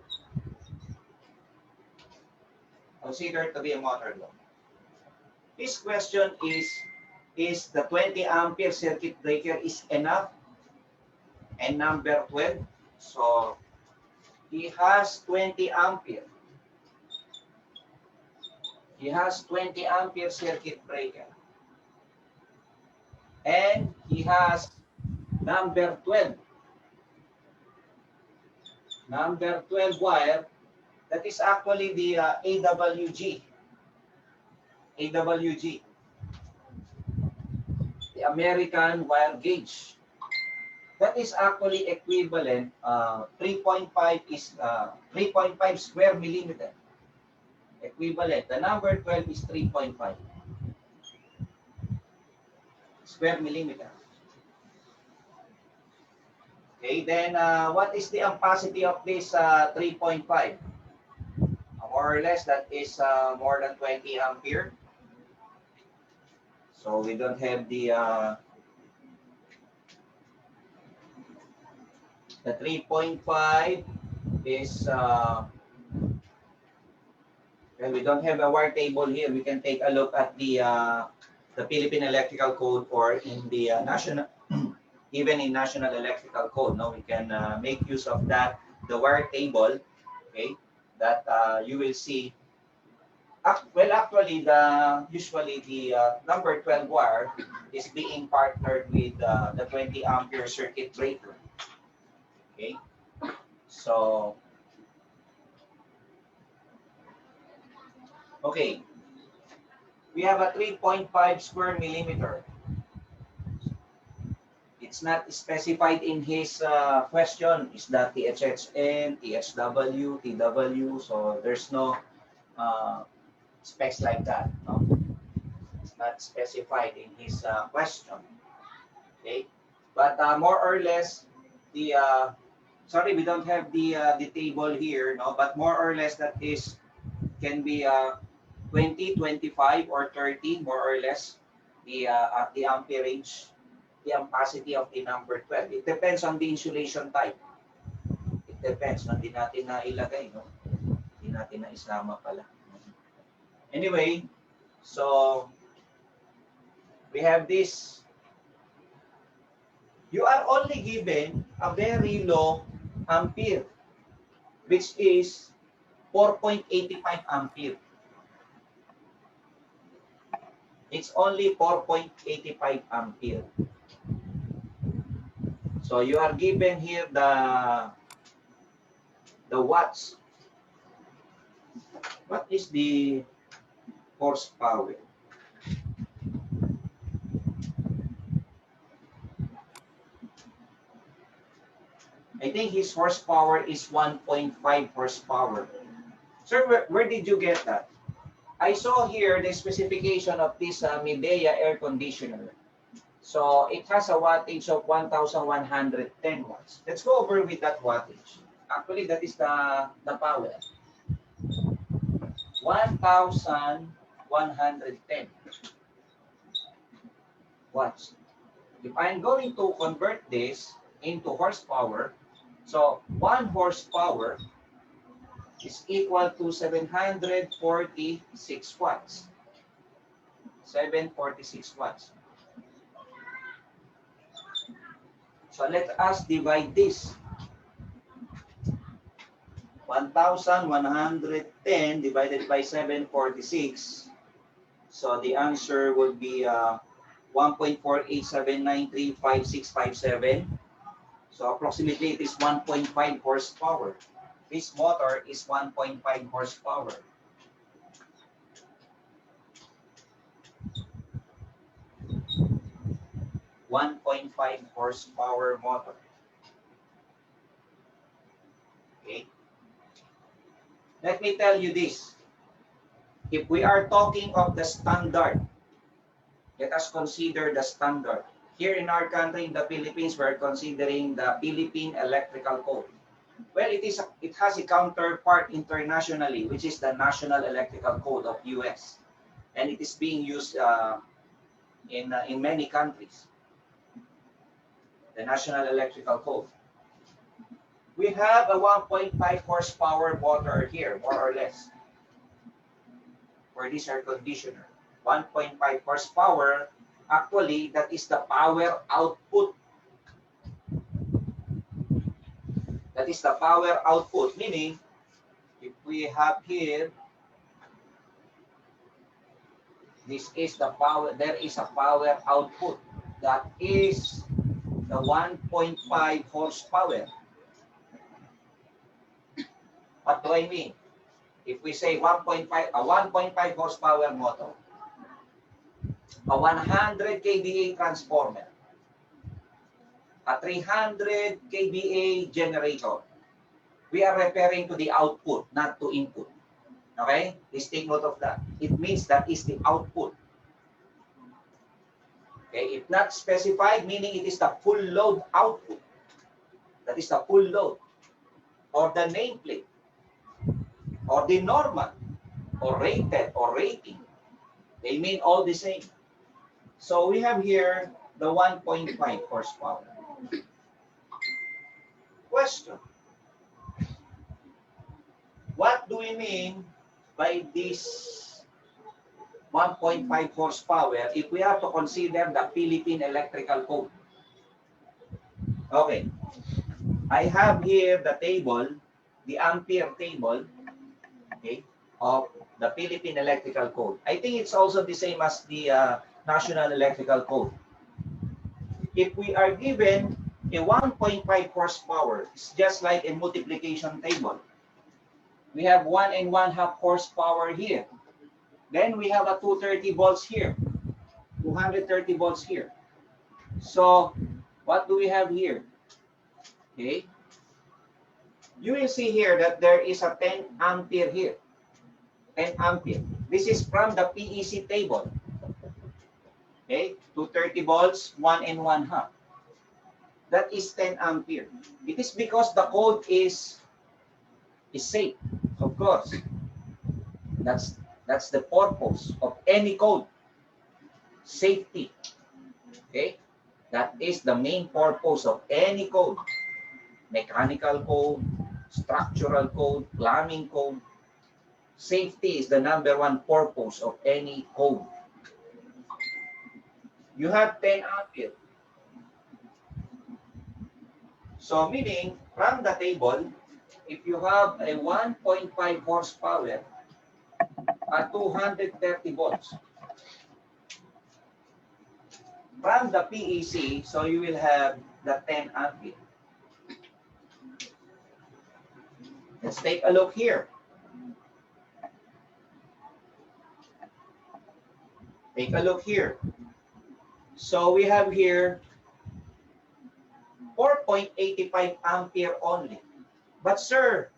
Considered to be a motor load. This question is the 20 ampere circuit breaker is enough? And number 12, so he has 20 ampere. He has 20 ampere circuit breaker. And he has number 12. Number 12 wire, that is actually the AWG. AWG. The American wire gauge. That is actually equivalent, 3.5 is 3.5 square millimeter. Equivalent. The number 12 is 3.5 square millimeter. Okay, then what is the ampacity of this 3.5? More or less, that is more than 20 ampere. So we don't have the 3.5 is well, we don't have a wire table here. We can take a look at the Philippine Electrical Code, or in the national, even in National Electrical Code. No, we can make use of that, the wire table. Okay, that you will see. Well, actually, usually the number 12 wire is being partnered with the 20 ampere circuit breaker. Okay, so okay, we have a 3.5 square millimeter. It's not specified in his question. Is that THHN, THW, TW? So there's no specs like that. No, it's not specified in his question. Okay, but more or less the sorry, we don't have the table here. No, but more or less that is can be 20, 25, or 30, more or less the amperage, the ampacity of the number 12. It depends on the insulation type. It depends. Hindi natin na ilagay, no? Hindi natin na isama pala. Anyway, so we have this. You are only given a very low ampere, which is 4.85 ampere. It's only 4.85 ampere. So So you are given here the watts. What is the horsepower? I think his horsepower is 1.5 horsepower. Sir, where did you get that? I saw here the specification of this Midea air conditioner. So it has a wattage of 1,110 watts. Let's go over with that wattage. Actually, that is the power. 1,110 watts. If I'm going to convert this into horsepower, so 1 horsepower is equal to 746 watts. 746 watts. So let us divide this. 1,110 divided by 746. So the answer would be 1.487935,657. So approximately it is 1.5 horsepower. This motor is 1.5 horsepower. .5 horsepower motor. Okay. Let me tell you this. If we are talking of the standard, let us consider the standard. Here in our country, in the Philippines, we're considering the Philippine Electrical Code. Well, it has a counterpart internationally, which is the National Electrical Code of US. And it is being used in many countries. The National Electrical Code. We have a 1.5 horsepower motor here, more or less, for this air conditioner. 1.5 horsepower, actually, that is the power output. That is the power output, meaning, if we have here, this is the power, there is a power output. That is the 1.5 horsepower. What do I mean? If we say 1.5 horsepower motor, a 100 kVA transformer, a 300 kVA generator, we are referring to the output, not to input. Okay? Please take note of that. It means that is the output. Okay? If not specified, meaning it is the full load output. That is the full load. Or the nameplate. Or the normal. Or rated. Or rating. They mean all the same. So we have here the 1.5 horsepower. Question. What do we mean by this 1.5 horsepower if we have to consider the Philippine Electrical Code? Okay. I have here the table, the ampere table, okay, of the Philippine Electrical Code. I think it's also the same as the National Electrical Code. If we are given a 1.5 horsepower, it's just like a multiplication table. We have 1.5 horsepower here. Then we have a 230 volts here, 230 volts here. So what do we have here? Okay. You will see here that there is a 10 ampere here. 10 ampere. This is from the PEC table. Okay, 230 volts, 1.5. That is 10 ampere. It is because the code is safe, of course. That's the purpose of any code. Safety. Okay? That is the main purpose of any code. Mechanical code, structural code, plumbing code. Safety is the #1 purpose of any code. You have 10 ampere. So meaning, from the table, if you have a 1.5 horsepower at 230 volts, from the PEC, so you will have the 10 ampere? Let's take a look here. Take a look here. So we have here 4.85 ampere only. But sir,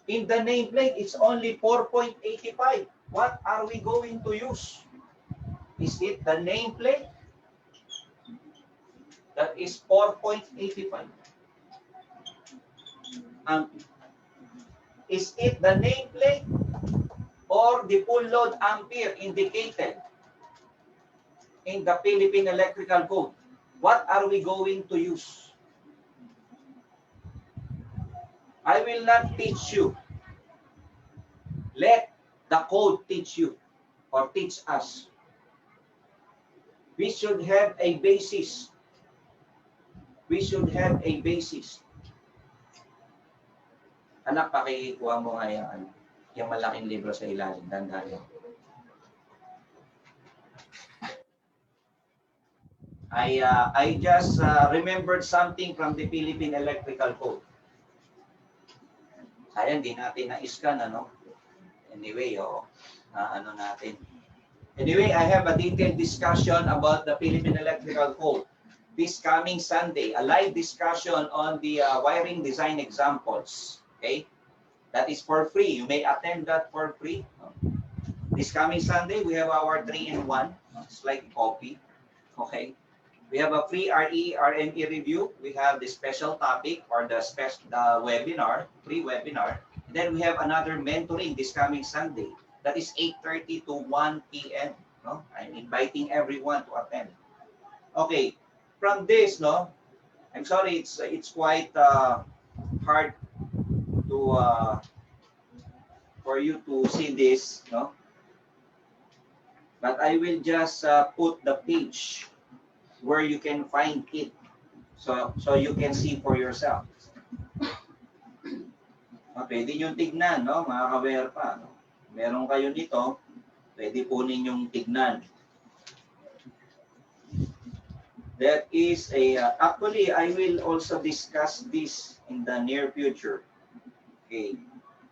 in the nameplate, it's only 4.85. What are we going to use? Is it the nameplate? That is 4.85 ampere. Is it the nameplate or the full load ampere indicated in the Philippine Electrical Code? What are we going to use? I will not teach you. Let the code teach you or teach us. We should have a basis. We should have a basis. Anak, pakikuha mo nga yung malaking libro sa ilalim. Dandahan. I just remembered something from the Philippine Electrical Code. Sayang, di natin na-scan, ano? Anyway, ano natin. Anyway, I have a detailed discussion about the Philippine Electrical Code this coming Sunday, a live discussion on the wiring design examples. Okay? That is for free. You may attend that for free. This coming Sunday, we have our 3-in-1. It's like coffee. Okay? We have a free RE RME review. We have the special topic or the webinar, free webinar. And then we have another mentoring this coming Sunday. That is 8:30 to 1 p.m. No? I'm inviting everyone to attend. Okay. From this, no, I'm sorry, it's quite hard to for you to see this, no. But I will just put the page where you can find it, so you can see for yourself. Pwede nyo tignan, no, mga kawerpa. No? Meron kayo nito, pwede po ninyong tignan. That is actually, I will also discuss this in the near future. Okay,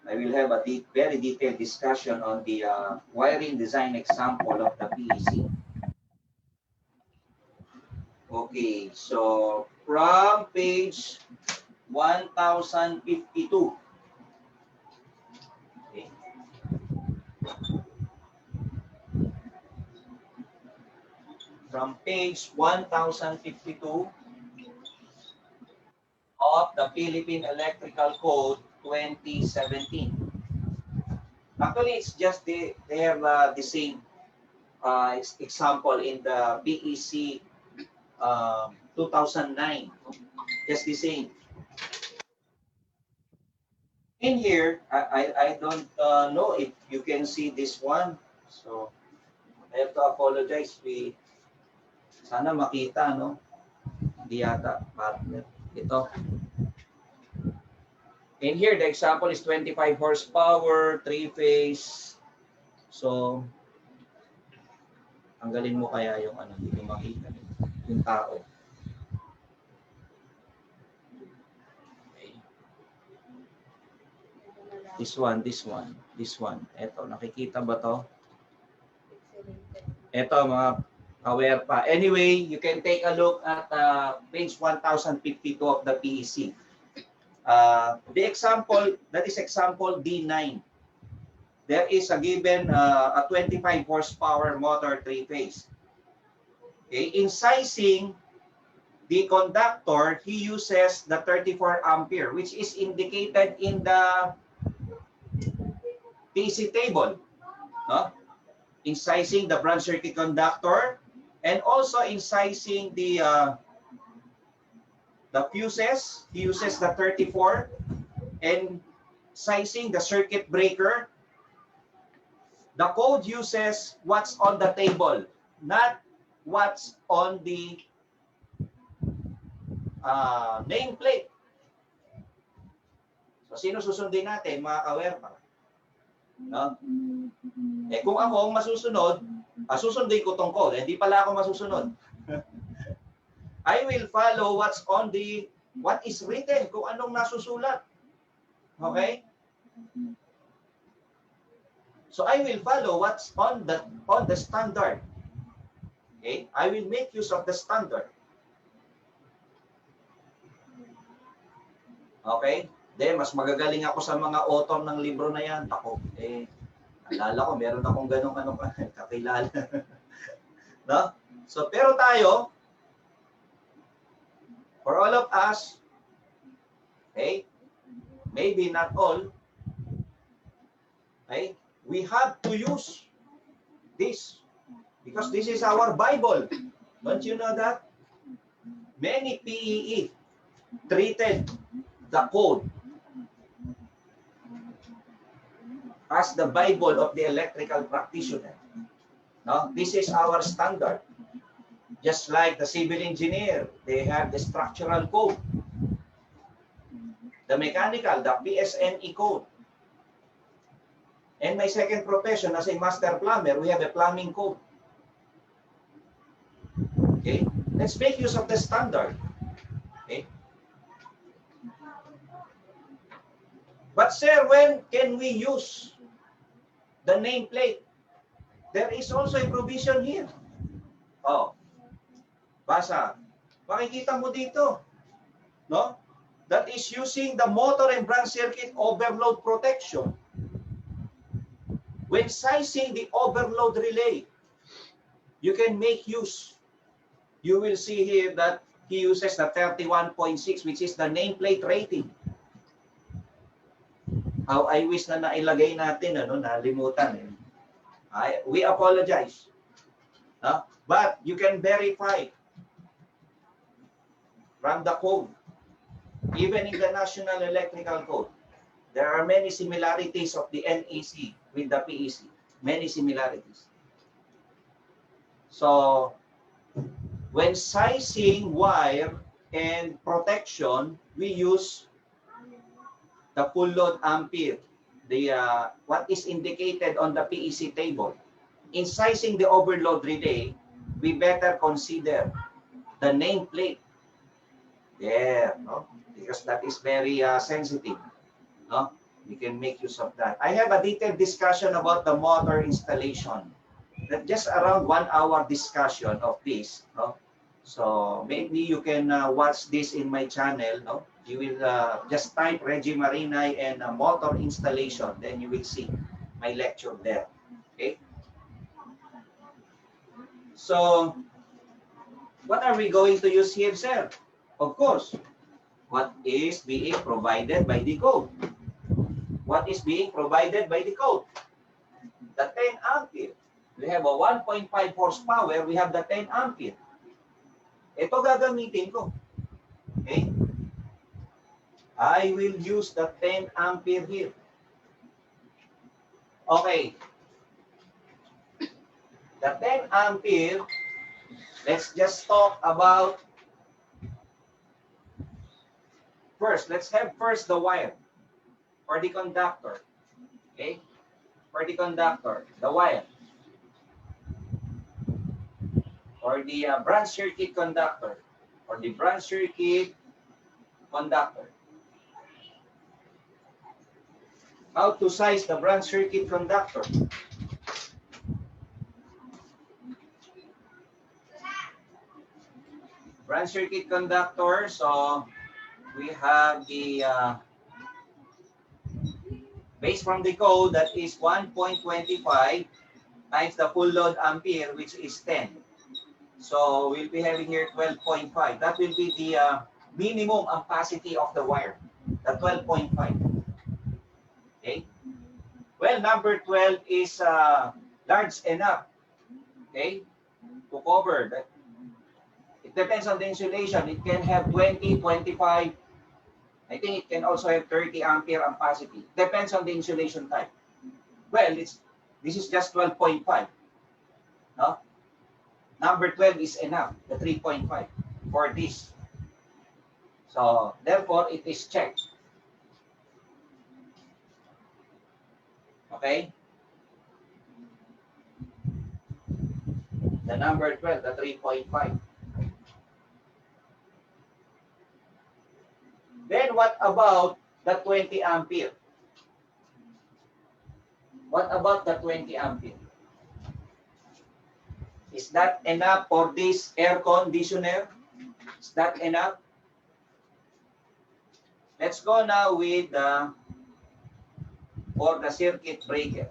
I will have a very detailed discussion on the wiring design example of the PEC. Okay, so from page 1052. Okay. From page 1052 of the Philippine Electrical Code 2017. Actually, it's just they have the same example in the PEC 2009. Just the same. In here, I don't know if you can see this one. So I have to apologize. Sana makita, no? Hindi yata, partner. Ito. In here, the example is 25 horsepower, 3-phase. So, tanggalin mo kaya yung ano, hindi ko makita. Yung tao. Okay. This one. Ito, nakikita ba to? Ito, mga aware pa. Anyway, you can take a look at page 1052 of the PEC. The example, that is example D9. There is a given a 25 horsepower motor 3-phase. Okay, in sizing the conductor, he uses the 34 ampere, which is indicated in the PEC table. No? In sizing the branch circuit conductor, and also in sizing the fuses, he uses the 34, and sizing the circuit breaker, the code uses what's on the table, not what's on the nameplate. So, sino susundin natin, mga kawerpa? No? Eh, kung ako ang masusunod, susundin ko tong code. Hindi pala ako masusunod. I will follow what is written, kung anong nasusulat. Okay? So I will follow what's on the standard. Okay? I will make use of the standard. Okay? Then, mas magagaling ako sa mga author ng libro na yan. Ako, alala ko, meron akong ganong kakilala. No? So, pero tayo, for all of us, okay, maybe not all, okay, we have to use this because this is our Bible. Don't you know that? Many PEE treated the code as the Bible of the electrical practitioner. No? This is our standard. Just like the civil engineer, they have the structural code. The mechanical, the PSNE code. And my second profession as a master plumber, we have a plumbing code. Okay? Let's make use of the standard. Okay? But sir, when can we use the nameplate? There is also a provision here. Oh. Basa. Makikita mo dito. No? That is using the motor and branch circuit overload protection. When sizing the overload relay, you can make use. You will see here that he uses the 31.6, which is the nameplate rating. How I wish na nailagay natin, nalimutan. We apologize. But you can verify from the code, even in the National Electrical Code. There are many similarities of the NEC with the PEC. Many similarities. So, when sizing wire and protection, we use the full load ampere, what is indicated on the PEC table. In sizing the overload relay, we better consider the nameplate. There, no? Because that is very sensitive. No? We can make use of that. I have a detailed discussion about the motor installation. That just around 1 hour discussion of this. No? So maybe you can watch this in my channel. No? You will just type Reggie Marinay and motor installation. Then you will see my lecture there. Okay. So what are we going to use here, sir? Of course, what is being provided by the code? What is being provided by the code? The 10 ampere. We have a 1.5 horsepower. We have the 10 ampere. Ito gagamitin ko. Okay? I will use the 10 ampere here. Okay. The 10 ampere, let's just talk about first. Let's have first the wire for the conductor. Okay? For the conductor, the wire. Or the branch circuit conductor. Or the branch circuit conductor. How to size the branch circuit conductor? Branch circuit conductor, so we have the based from the code, that is 1.25 times the full load ampere, which is 10. So we'll be having here 12.5. That will be the minimum ampacity of the wire, the 12.5. Okay. Well, number 12 is large enough, okay, to cover that. It depends on the insulation. It can have 20, 25. I think it can also have 30 ampere ampacity. Depends on the insulation type. Well, this is just 12.5. No? Number 12 is enough, the 3.5 for this. So, therefore, it is checked. Okay? The number 12, the 3.5. what about the 20 ampere? What about the 20 ampere? Is that enough for this air conditioner? Is that enough? Let's go now with for the circuit breaker.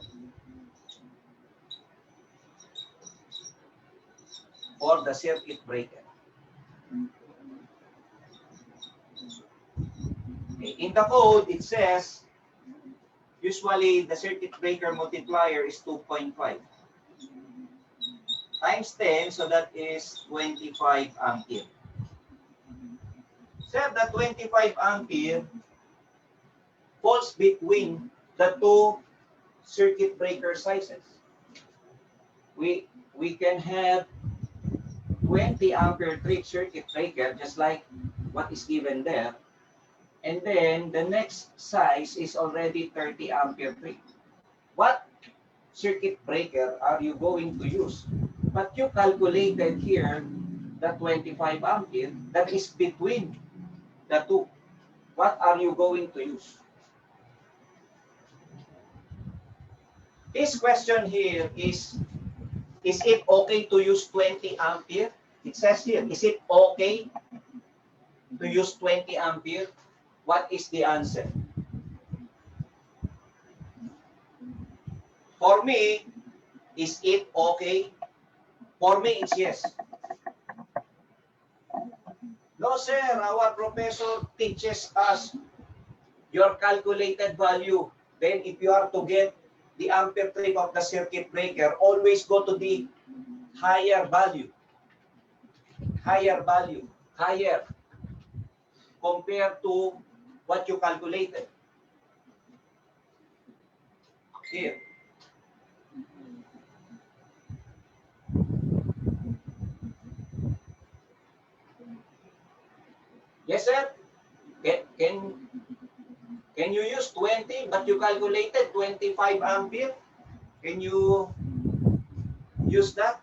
For the circuit breaker. Okay. In the code, it says, usually the circuit breaker multiplier is 2.5 times 10, so that is 25 ampere. So the 25 ampere falls between the two circuit breaker sizes. We can have 20 ampere trip circuit breaker, just like what is given there. And then the next size is already 30 ampere trip. What circuit breaker are you going to use? But you calculated here the 25 ampere that is between the two. What are you going to use? This question here is it okay to use 20 ampere? It says here, is it okay to use 20 ampere? What is the answer? For me, is it okay? For me, it's yes. No, sir, our professor teaches us your calculated value. Then if you are to get the ampere trip of the circuit breaker, always go to the higher value. Higher value. Higher. Compared to what you calculated. Here. Yes, sir. Can you use 20 but you calculated 25 ampere? Can you use that?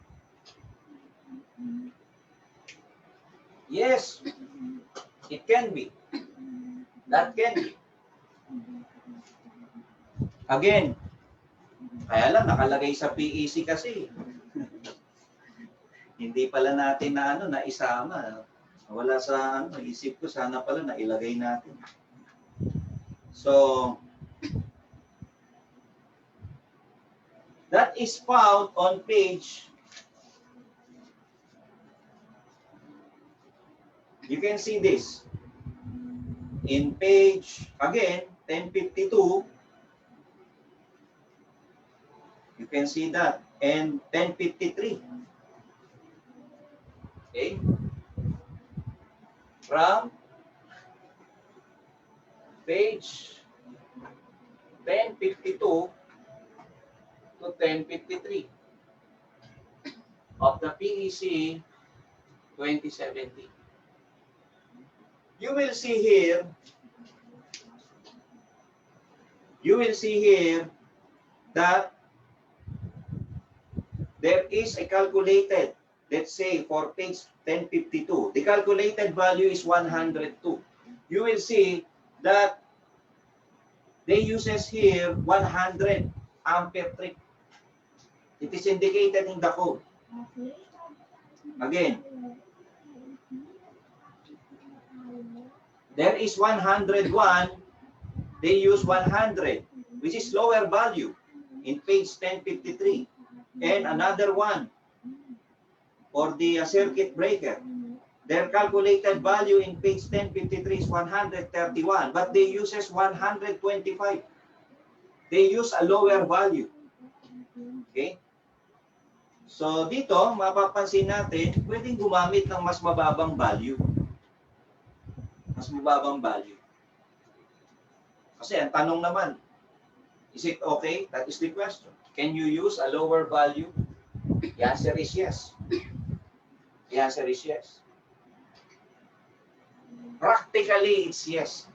Yes, it can be. That can be. Again, kaya lang nakalagay sa PEC kasi. Hindi pala natin na isama. Wala sa isip ko, sana pala nailagay natin. So, that is found on page, you can see this, in page, again, 1052, you can see that, and 1053. Okay? From page 1052 to 1053 of the PEC 2017. You will see here that there is a calculated, let's say for page 1052, the calculated value is 102. You will see that they uses here 100 ampere trip. It is indicated in the code. Again, there is 101, they use 100, which is lower value in page 1053. And another one for the circuit breaker. Their calculated value in page 1053 is 131, but they uses 125. They use a lower value. Okay? So dito, mapapansin natin, pwedeng gumamit ng mas mababang value. Mas mababang value. Kasi ang tanong naman, is it okay? That is the question. Can you use a lower value? The answer is yes. The answer is yes. Practically, it's yes.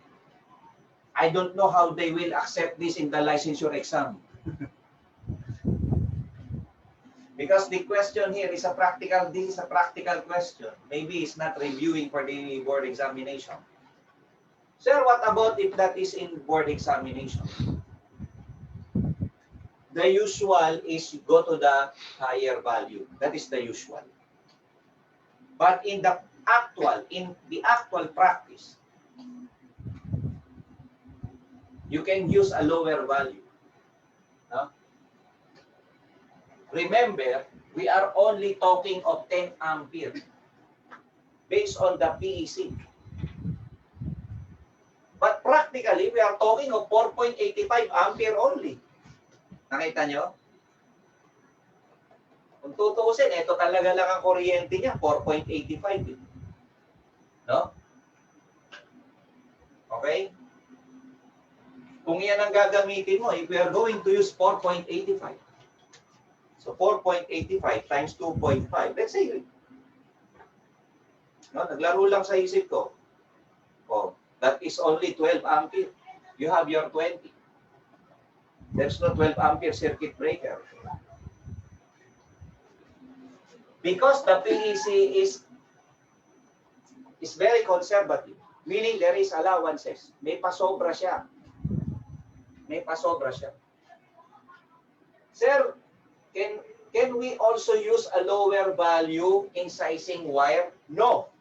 I don't know how they will accept this in the licensure exam. Because the question here is this is a practical question. Maybe it's not reviewing for the board examination. Sir, what about if that is in board examination? The usual is you go to the higher value. That is the usual. But in the actual practice, you can use a lower value. No? Remember, we are only talking of 10 ampere based on the PEC. But practically, we are talking of 4.85 ampere only. Nakita nyo? Kung tutuusin, ito talaga lang ang kuryente niya, 4.85. No? Okay? Kung yan ang gagamitin mo, if we are going to use 4.85, so 4.85 times 2.5, let's say, no, naglaro lang sa isip ko, oh, that is only 12 ampere. You have your 20. There's no 12 ampere circuit breaker. Because the PEC is very conservative, meaning there is allowances. May pasobra siya. May pasobra siya. Sir, can we also use a lower value in sizing wire? No.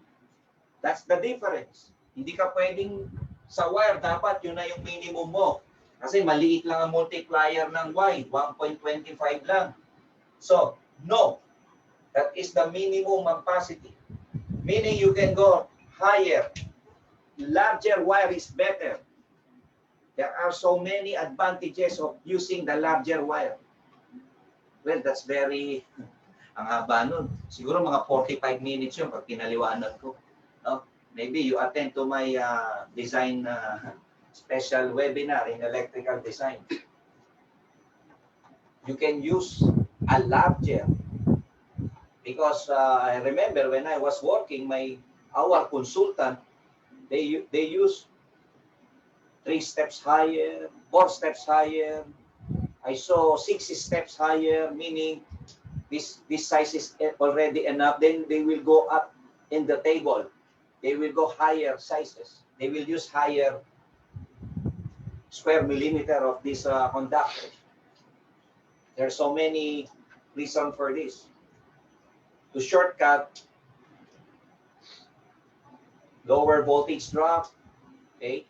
That's the difference. Hindi ka pwedeng sa wire, dapat yun na yung minimum mo. Kasi maliit lang ang multiplier ng Y, 1.25 lang. So, no. That is the minimum capacity. Meaning you can go higher. Larger wire is better. There are so many advantages of using the larger wire. Well, that's very, ang haba nun. Siguro mga 45 minutes yun pag pinaliwanag ko. No? Maybe you attend to my design special webinar in electrical design. You can use a larger. Because I remember when I was working, our consultant, they use 3 steps higher, 4 steps higher. I saw 6 steps higher, meaning this size is already enough. Then they will go up in the table. They will go higher sizes. They will use higher square millimeter of this conductor. There are so many reasons for this. To shortcut, lower voltage drop, okay?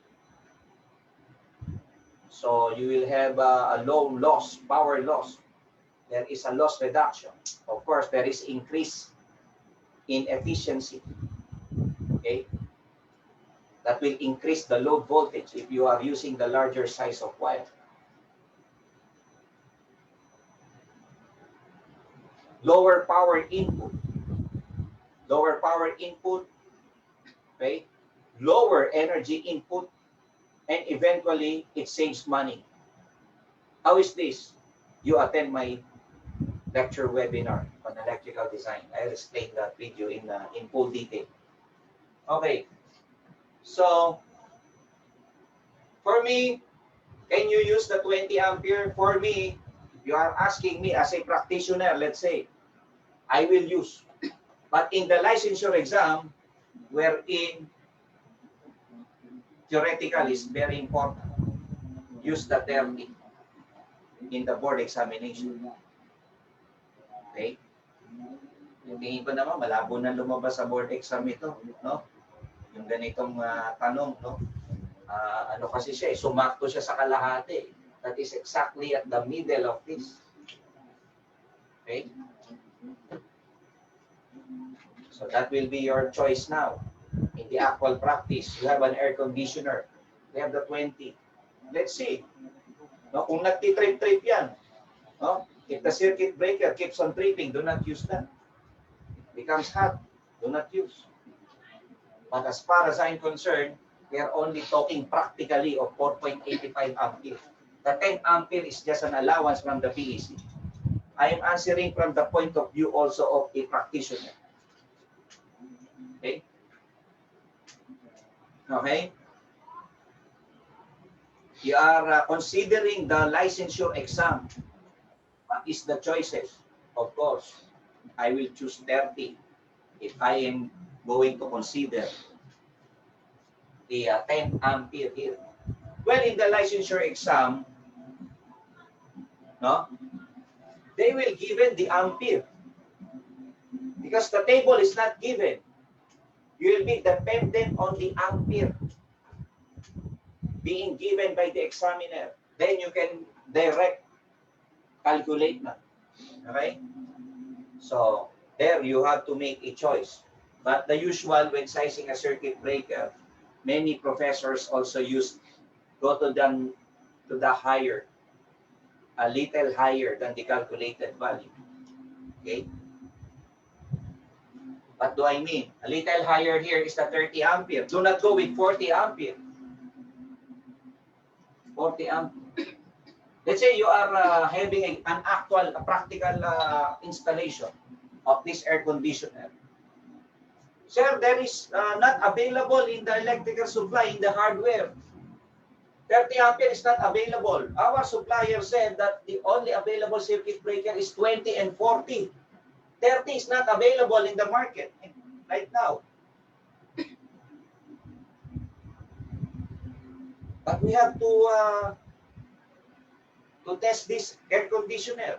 So you will have a low loss, power loss. There is a loss reduction. Of course, there is increase in efficiency, okay? That will increase the load voltage if you are using the larger size of wire. Lower power input. Lower power input, okay? Lower energy input, and eventually it saves money. How is this? You attend my lecture webinar on electrical design. I'll explain that video in full detail. Okay. So, for me, can you use the 20 ampere? For me, if you are asking me as a practitioner, let's say, I will use. But in the licensure exam, wherein theoretical is very important, use the 30 in the board examination. Okay? Yung tingin ko naman, malabo na lumabas sa board exam ito, no? Yung ganitong tanong, no? Ano kasi siya, sumakto siya sa kalahati. That is exactly at the middle of this. Okay? So that will be your choice now. In the actual practice, you have an air conditioner. We have the 20. Let's see. No, kung nagtitrip-trip yan, no? If the circuit breaker keeps on tripping, do not use that. It becomes hot, do not use. But as far as I'm concerned, we are only talking practically of 4.85 ampere. The 10 ampere is just an allowance from the PEC. I am answering from the point of view also of a practitioner. Okay? Okay? You are considering the licensure exam. What is the choices? Of course, I will choose 30 if I am going to consider the 10 ampere here. Well, in the licensure exam, no, they will given the ampere because the table is not given. You will be dependent on the ampere being given by the examiner. Then you can direct calculate na. Okay? So, there you have to make a choice. But the usual when sizing a circuit breaker, many professors also use go to the higher, a little higher than the calculated value. Okay? What do I mean? A little higher here is the 30 ampere. Do not go with 40 ampere. 40 ampere. Let's say you are having an actual, practical installation of this air conditioner. Sir, there is not available in the electrical supply, in the hardware. 30 ampere is not available. Our supplier said that the only available circuit breaker is 20 and 40. 30 is not available in the market right now. But we have to test this air conditioner.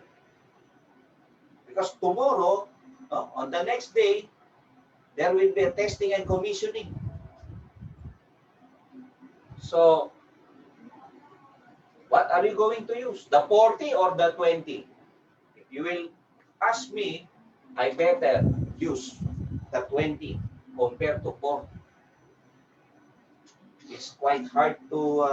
Because tomorrow, on the next day, there will be a testing and commissioning. So, what are you going to use? The 40 or the 20? If you will ask me, I better use the 20 compared to 40. It's quite hard to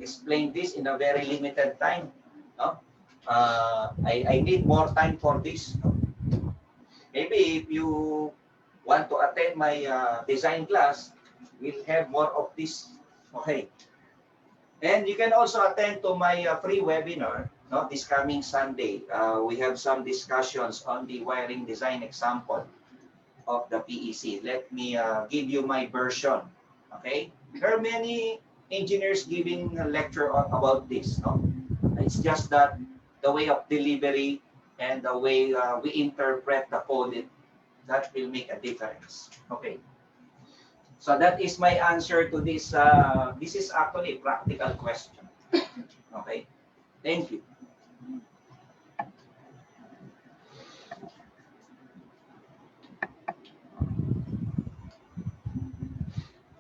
explain this in a very limited time. No? I need more time for this. Maybe if you want to attend my design class, we'll have more of this. Okay. And you can also attend to my free webinar this coming Sunday. We have some discussions on the wiring design example of the PEC. Let me give you my version. Okay. There are many engineers giving a lecture about this. No? It's just that the way of delivery and the way we interpret the code, that will make a difference. Okay. So that is my answer to this. This is actually a practical question. Okay. Thank you.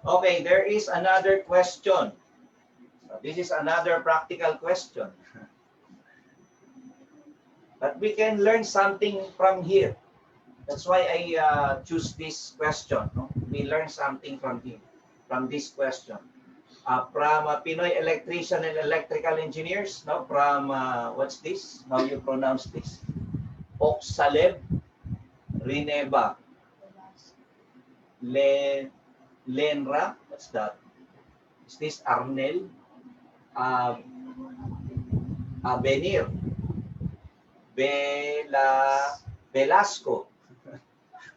Okay, there is another question. So this is another practical question. But we can learn something from here. That's why I choose this question. No? We learn something from here, from this question. From Pinoy Electrician and Electrical Engineers, no? From, what's this? How you pronounce this? Oxaleb, Rineba, Lenra, what's that? Is this Arnel? Avenir, Velasco.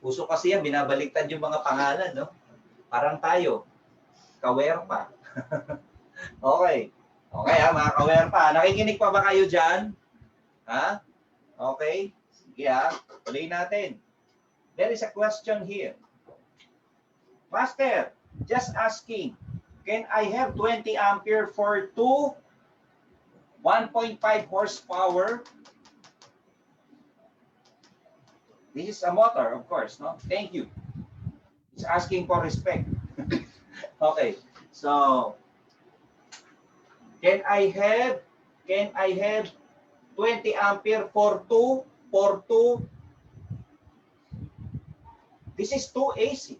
Uso kasi yan, binabaliktad yung mga pangalan, no? Parang tayo, Kawerpa. Okay. Okay ha, mga Kawerpa. Nakikinig pa ba kayo dyan? Ha? Okay. Sige ha, tuloy natin. There is a question here. Master, just asking, can I have 20 ampere for two 1.5 horsepower? This is a motor, of course, no? Thank you. It's asking for respect. Okay, so can I have 20 ampere for two? This is 2 AC.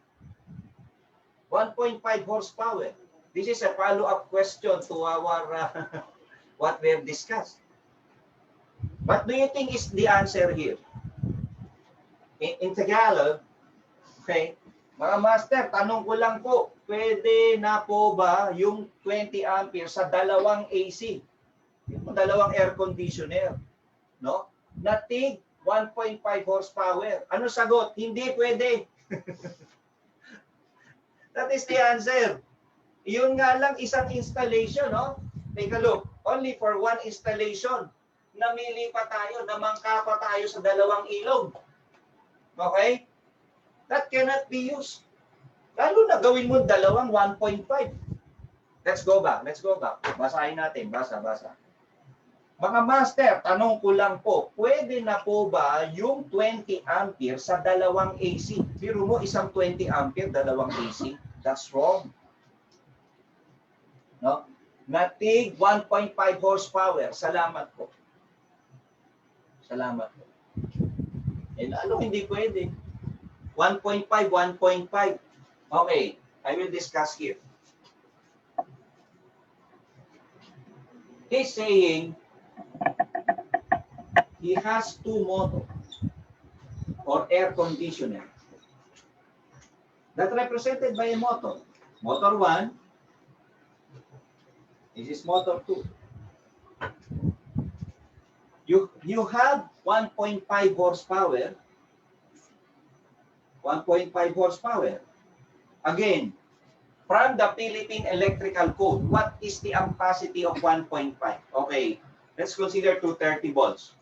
1.5 horsepower. This is a follow-up question to our what we have discussed. What do you think is the answer here? In Tagalog, okay, mga master, tanong ko lang po, pwede na po ba yung 20 ampere sa dalawang AC? Yung dalawang air conditioner, no? Na tig 1.5 horsepower. Ano sagot? Hindi pwede. That is the answer. Yun nga lang isang installation, no? Take a look. Only for one installation. Namili pa tayo, namangka pa tayo sa dalawang ilog. Okay? That cannot be used. Lalo na gawin mo dalawang 1.5. Let's go back. Basahin natin. Basa. Mga master, tanong ko lang po, pwede na po ba yung 20 ampere sa dalawang AC? Biro mo isang 20 ampere, dalawang AC. That's wrong. No? Natig 1.5 horsepower. Salamat po. Eh, ano hindi pwede? 1.5. Okay, I will discuss here. He's saying he has two motors or air conditioner that represented by a motor. Motor 1, this is motor 2. You have 1.5 horsepower. 1.5 horsepower. Again, from the Philippine Electrical Code, what is the ampacity of 1.5? Okay, let's consider 230 volts.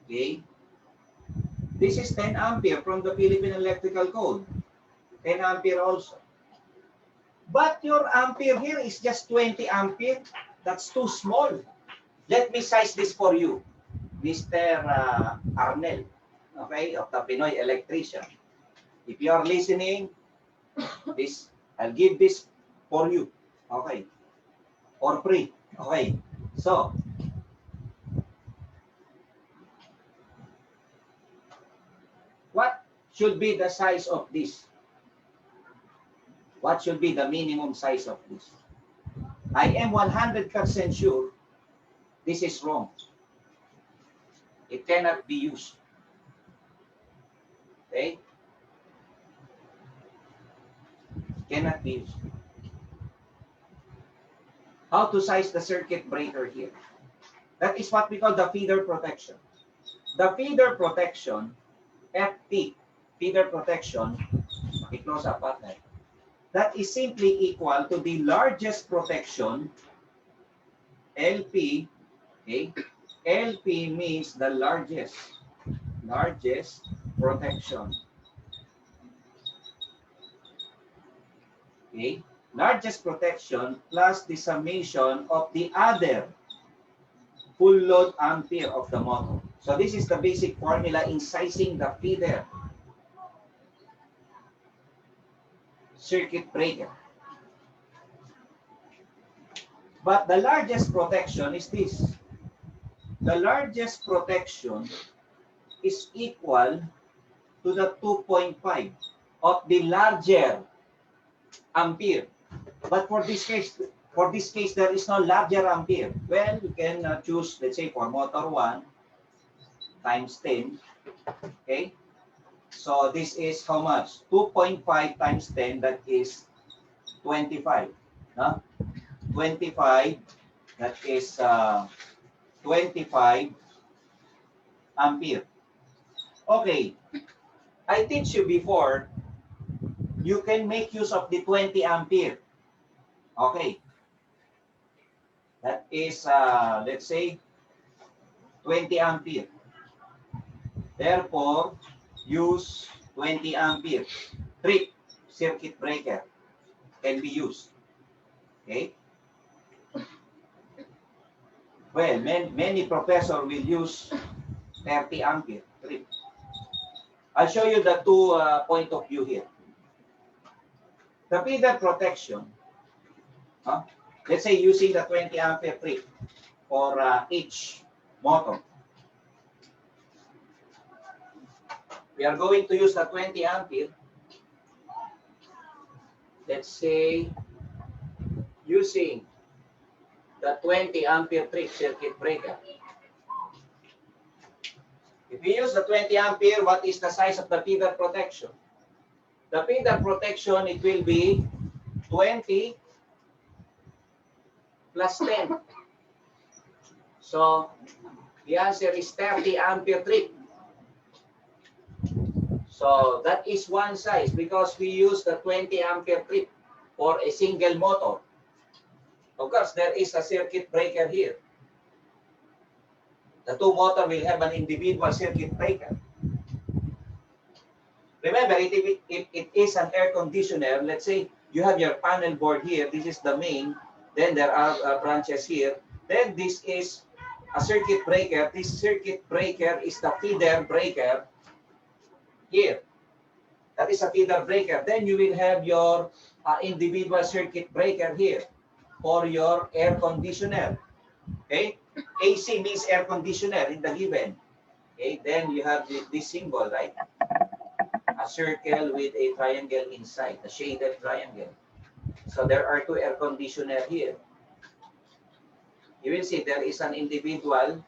Okay. This is 10 ampere from the Philippine Electrical Code. 10 ampere also. But your ampere here is just 20 ampere. That's too small. Let me size this for you, Mr. Arnel, okay, of the Pinoy Electrician. If you are listening, this I'll give this for you, okay, for free, okay. So, what should be the size of this? What should be the minimum size of this? I am 100% sure this is wrong. It cannot be used. Okay? Cannot be used. How to size the circuit breaker here? That is what we call the feeder protection. The feeder protection, FP, feeder protection, i-close up partner. That is simply equal to the largest protection, LP, okay? LP means the largest protection. Okay? Largest protection plus the summation of the other full load ampere of the motor. So this is the basic formula in sizing the feeder circuit breaker. But the largest protection is this. The largest protection is equal to the 2.5 of the larger ampere. But for this case, there is no larger ampere. Well, you can choose, let's say, for motor 1 times 10. Okay. So this is how much? 2.5 times 10, that is 25. No? 25, that is 25 ampere. Okay, I teach you before, you can make use of the 20 ampere. Okay, that is, let's say, 20 ampere. Therefore, use 20 ampere. Trip circuit breaker can be used. Okay. Well, many professors will use 30 ampere trip. I'll show you the two point of view here. The feeder protection, let's say using the 20 ampere trip for each motor. We are going to use the 20 ampere. Let's say using the 20 ampere trip circuit breaker. If we use the 20 ampere, what is the size of the feeder protection? The feeder protection, it will be 20 plus 10. So the answer is 30 ampere trip. So that is one size because we use the 20 ampere trip for a single motor. Of course, there is a circuit breaker here. The two motor will have an individual circuit breaker. Remember, if it is an air conditioner, let's say you have your panel board here, this is the main, then there are branches here, then this is a circuit breaker. This circuit breaker is the feeder breaker here. That is a feeder breaker. Then you will have your individual circuit breaker here for your air conditioner. Okay, AC means air conditioner in the given. Okay, then you have this symbol, right? A circle with a triangle inside, a shaded triangle. So there are two air conditioner here. You will see there is an individual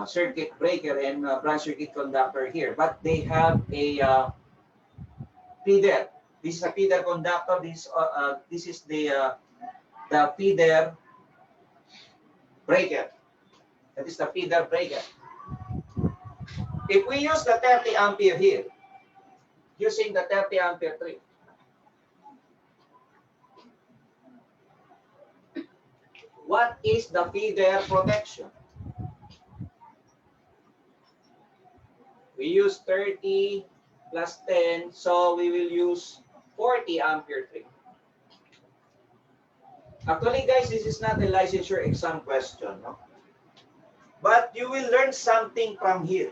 circuit breaker and branch circuit conductor here, but they have a feeder. This is a feeder conductor. This is the feeder breaker. That is the feeder breaker. If we use the 30 ampere here, using the 30 ampere tree, what is the feeder protection? We use 30 plus 10, so we will use 40 ampere tree. Actually, guys, this is not a licensure exam question, no? But you will learn something from here.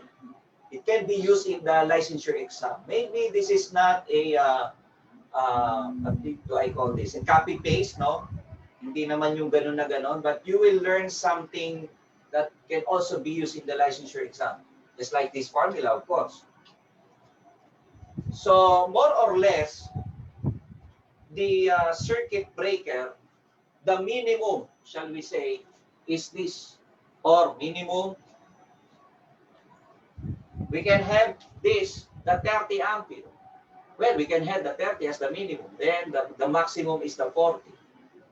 It can be used in the licensure exam. Maybe this is not a, what do I call this? A copy paste, no? Hindi naman yung ganun na ganun, but you will learn something that can also be used in the licensure exam. Just like this formula, of course. So, more or less, the circuit breaker, the minimum, shall we say, is this, or minimum. We can have this, the 30 ampere. Well, we can have the 30 as the minimum. Then the maximum is the 40.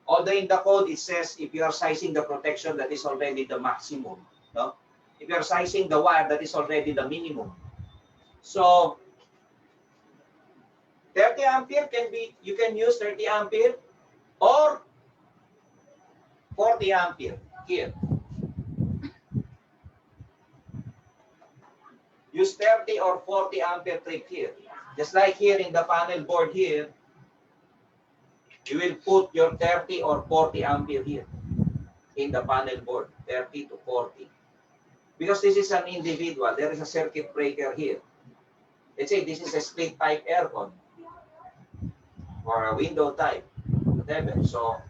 Although in the code, it says if you are sizing the protection, that is already the maximum. No? If you are sizing the wire, that is already the minimum. So, 30 ampere can be, you can use 30 ampere or 40 ampere here. Use 30 or 40 ampere trip here. Just like here in the panel board here, you will put your 30 or 40 ampere here in the panel board, 30 to 40. Because this is an individual, there is a circuit breaker here. Let's say this is a split type aircon or a window type, whatever. So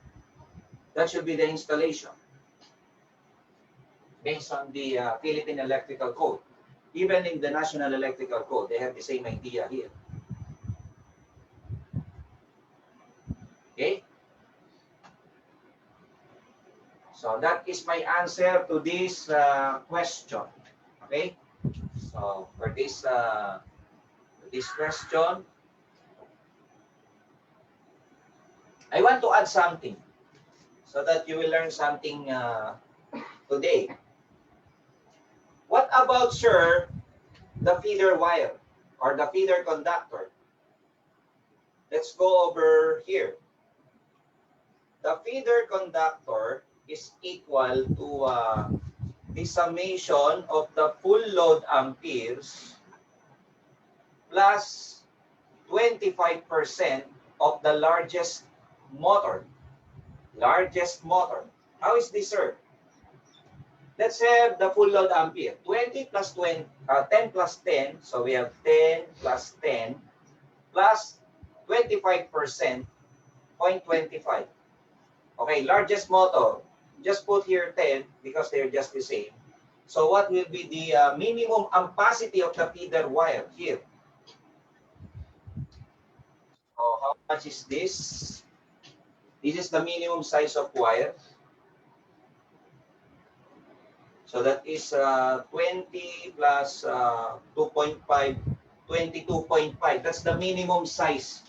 that should be the installation based on the Philippine Electrical Code. Even in the National Electrical Code, they have the same idea here. Okay? So that is my answer to this question. Okay? So for this question, I want to add something so that you will learn something today. What about, sir, the feeder wire or the feeder conductor? Let's go over here. The feeder conductor is equal to the summation of the full load amperes plus 25% of the largest motor. Largest motor. How is this, sir? Let's have the full load ampere. 20 plus 20, 10 plus 10. So we have 10 plus 10 plus 25%, 0.25. Okay, largest motor. Just put here 10 because they're just the same. So what will be the minimum ampacity of the feeder wire here? So how much is this? This is the minimum size of wire. So that is 20 plus 2.5, 22.5. That's the minimum size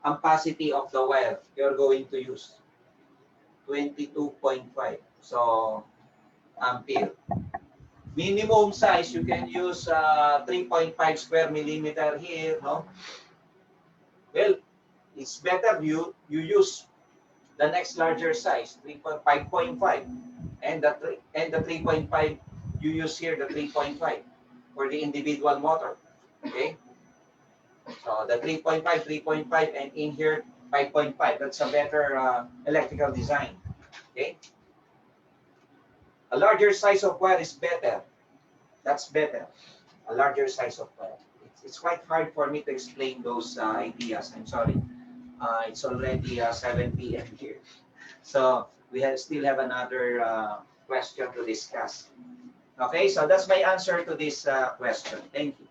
ampacity of the wire you're going to use. 22.5. So ampere. Minimum size, you can use 3.5 square millimeter here, no? Well, it's better you use the next larger size, 5.5. And the 3.5, you use here the 3.5. for the individual motor. Okay? So the 3.5, 3.5, and in here 5.5. That's a better electrical design. Okay? A larger size of wire is better. That's better. A larger size of wire. It's quite hard for me to explain those ideas. I'm sorry. It's already 7 p.m. here. So we still have another question to discuss. Okay, so that's my answer to this question. Thank you.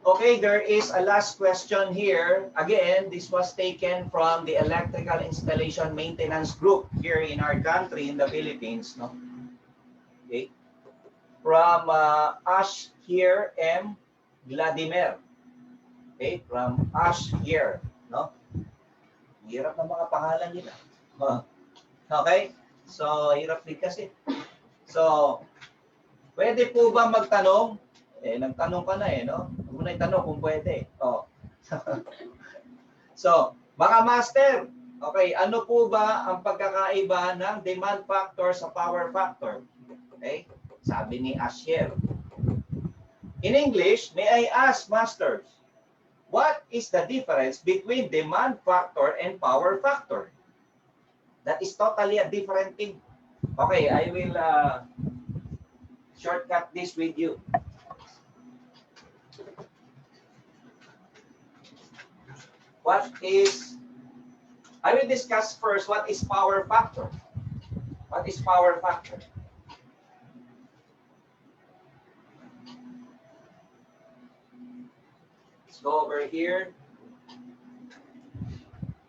Okay, there is a last question here. Again, this was taken from the electrical installation maintenance group here in our country, in the Philippines. No? Okay. From Ash here M. Vladimir. Okay, from Ash here. No? Hirap ng mga pangalan nila. Okay? So, hirap din kasi. So, pwede po ba magtanong? Nagtanong ka na no? Huwag mo na itanong kung pwede. Oh. So, mga master, okay, ano po ba ang pagkakaiba ng demand factor sa power factor? Okay? Sabi ni Asher. In English, may I ask, masters, what is the difference between demand factor and power factor? That is totally a different thing. Okay, I will shortcut this with you. I will discuss first what is power factor. What is power factor? Let's go over here.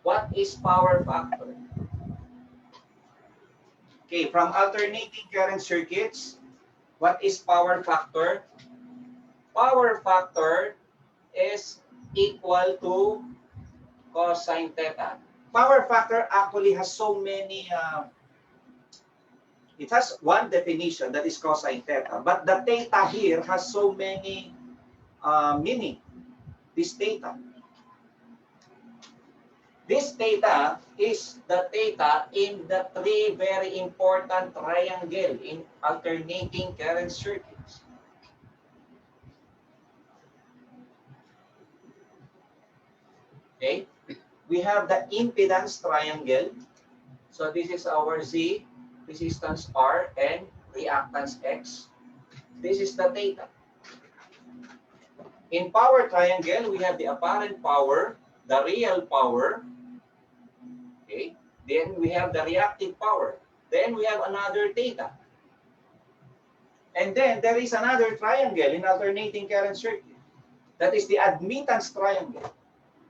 What is power factor? Okay, from alternating current circuits, what is power factor? Power factor is equal to cosine theta. Power factor actually has so many, it has one definition, that is cosine theta. But the theta here has so many meaning. This theta. This theta is the theta in the three very important triangle in alternating current circuits. Okay, we have the impedance triangle. So this is our Z, resistance R, and reactance X. This is the theta. In power triangle, we have the apparent power, the real power. Okay, then we have the reactive power. Then we have another theta. And then there is another triangle in alternating current circuit. That is the admittance triangle.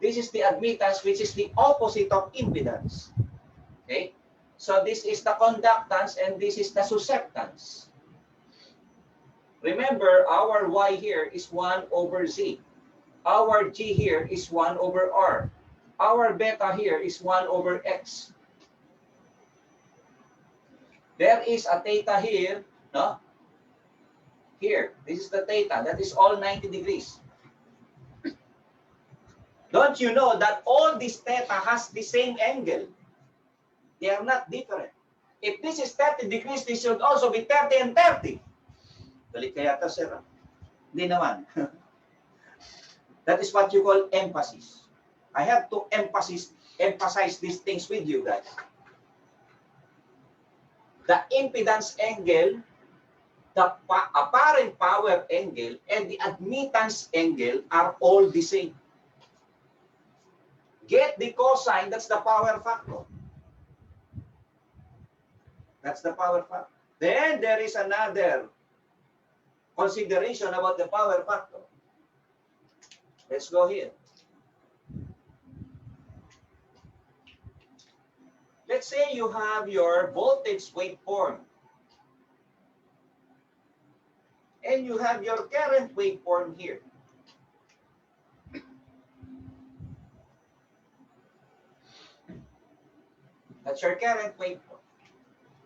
This is the admittance, which is the opposite of impedance. Okay? So this is the conductance and this is the susceptance. Remember, our Y here is 1 over Z. Our G here is 1 over R. Our beta here is 1 over X. There is a theta here, no? Here, this is the theta. That is all 90 degrees. Don't you know that all this theta has the same angle? They are not different. If this is 30 degrees, this should also be 30 and 30. Galit kaya ito, sir? Hindi naman. That is what you call emphasis. I have to emphasize these things with you guys. The impedance angle, the apparent power angle, and the admittance angle are all the same. Get the cosine, that's the power factor. That's the power factor. Then there is another consideration about the power factor. Let's go here. Let's say you have your voltage waveform. And you have your current waveform here. That's your current waveform.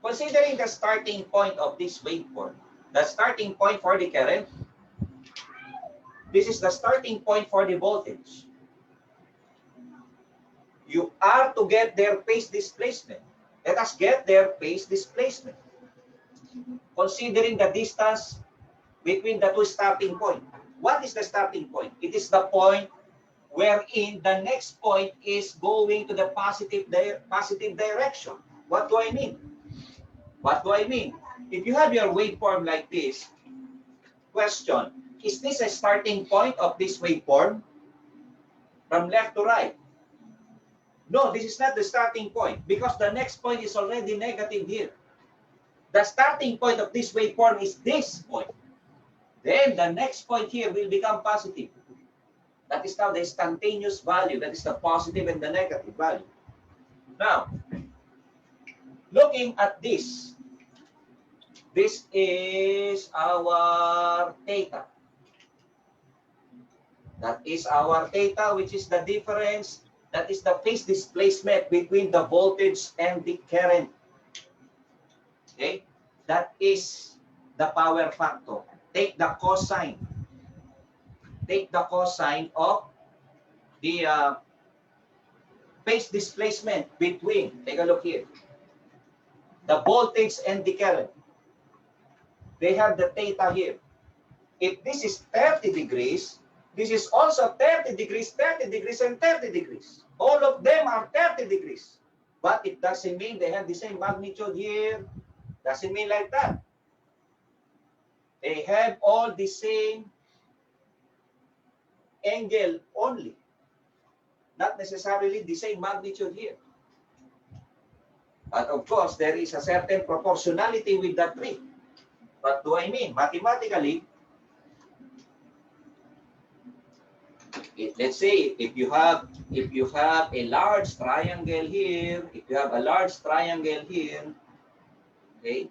Considering the starting point of this waveform, the starting point for the current, this is the starting point for the voltage. You are to get their phase displacement. Let us get their phase displacement. Considering the distance between the two starting points. What is the starting point? It is the point wherein the next point is going to the positive direction. What do I mean? What do I mean? If you have your waveform like this, question, is this a starting point of this waveform? From left to right? No, this is not the starting point because the next point is already negative here. The starting point of this waveform is this point. Then the next point here will become positive. That is now the instantaneous value. That is the positive and the negative value. Now, looking at this, this is our theta. That is our theta, which is the difference. That is the phase displacement between the voltage and the current. Okay? That is the power factor. Take the cosine. Take the cosine of the phase displacement between, take a look here, the voltage and the current. They have the theta here. If this is 30 degrees, this is also 30 degrees, 30 degrees, and 30 degrees. All of them are 30 degrees. But it doesn't mean they have the same magnitude here. Doesn't mean like that. They have all the same angle only. Not necessarily the same magnitude here. But of course, there is a certain proportionality with that three. What do I mean? Mathematically, let's say if you have a large triangle here, okay.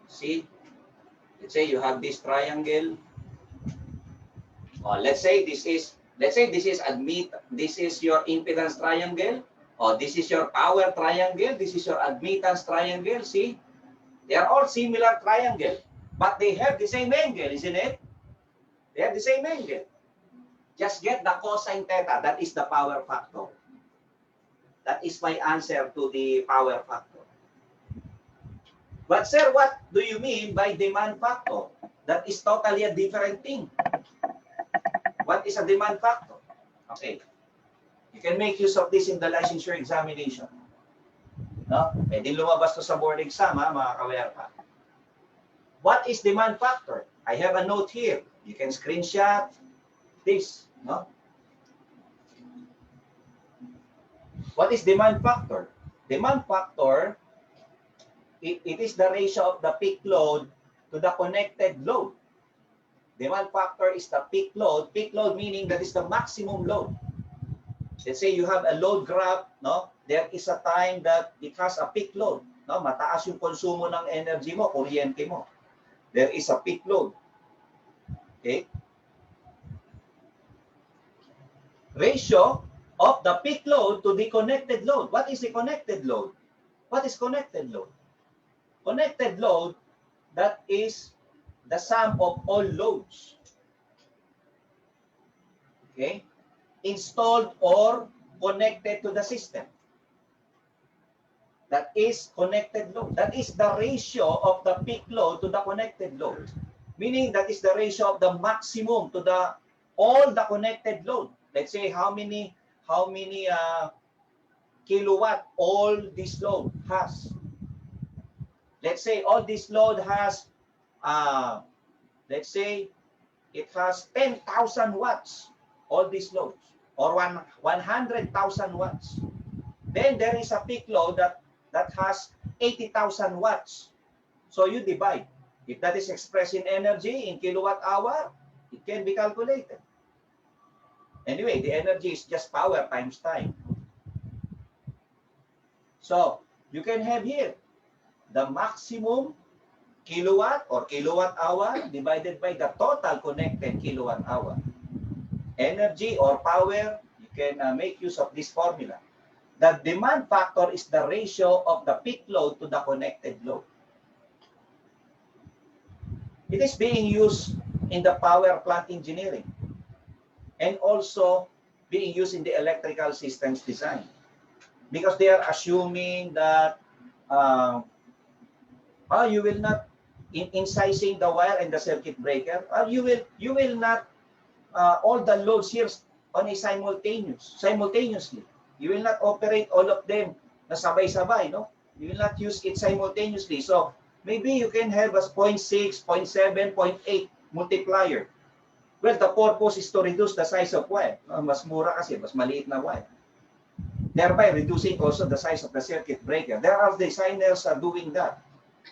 See, let's say you have this triangle. Let's say this is your impedance triangle, or this is your power triangle, this is your admittance triangle. See, they are all similar triangle, but they have the same angle, isn't it? They have the same angle. Just get the cosine theta. That is the power factor. That is my answer to the power factor. But sir, what do you mean by demand factor? That is totally a different thing. What is a demand factor? Okay. You can make use of this in the licensure examination. No? Pwede lumabas to sa board exam, ha, mga kawerpa. What is demand factor? I have a note here. You can screenshot this. No? What is demand factor? Demand factor, it is the ratio of the peak load to the connected load. Demand factor is the peak load. Peak load meaning that is the maximum load. Let's say you have a load graph, no? There is a time that it has a peak load, no? Mataas yung konsumo ng energy mo, kuryente mo. There is a peak load. Okay? Ratio of the peak load to the connected load. What is the connected load? What is connected load? Connected load, that is the sum of all loads. Okay? Installed or connected to the system. That is connected load. That is the ratio of the peak load to the connected load. Meaning that is the ratio of the maximum to the all the connected load. Let's say how many kilowatt all this load has. Let's say all this load has let's say it has 10,000 watts, all these loads, or 100,000 watts. Then there is a peak load that has 80,000 watts. So you divide. If that is expressed in energy, in kilowatt hour, it can be calculated. Anyway, the energy is just power times time. So you can have here the maximum kilowatt or kilowatt hour divided by the total connected kilowatt hour. Energy or power, you can make use of this formula. The demand factor is the ratio of the peak load to the connected load. It is being used in the power plant engineering and also being used in the electrical systems design. Because they are assuming that you will not, in incising the wire and the circuit breaker, you will not all the loads here on a simultaneously. You will not operate all of them na sabay-sabay, no? You will not use it simultaneously. So maybe you can have a 0.6, 0.7, 0.8 multiplier. Well, the purpose is to reduce the size of wire. Mas mura kasi, mas maliit na wire. Thereby reducing also the size of the circuit breaker. There are designers doing that,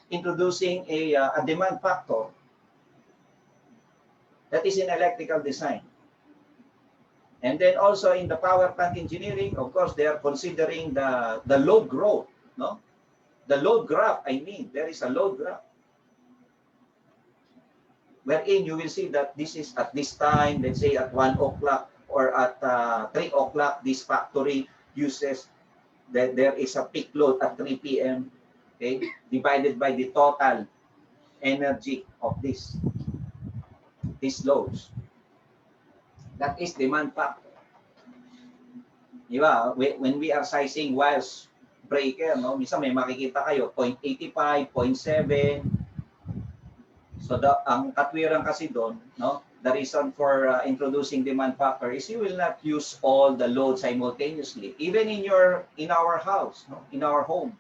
introducing a demand factor that is in electrical design. And then also in the power plant engineering, of course, they are considering the load growth, no? The load graph, I mean, there is a load graph. Wherein you will see that this is at this time, let's say at 1 o'clock or at 3 o'clock, this factory uses that there is a peak load at 3 p.m., okay, divided by the total energy of these loads. That is demand factor. Diba? When we are sizing wires breaker, no, minsan may makikita kayo 0.85, 0.7. So ang katwiran kasi doon, no, the reason for introducing demand factor is you will not use all the loads simultaneously. Even in our house, no, in our home,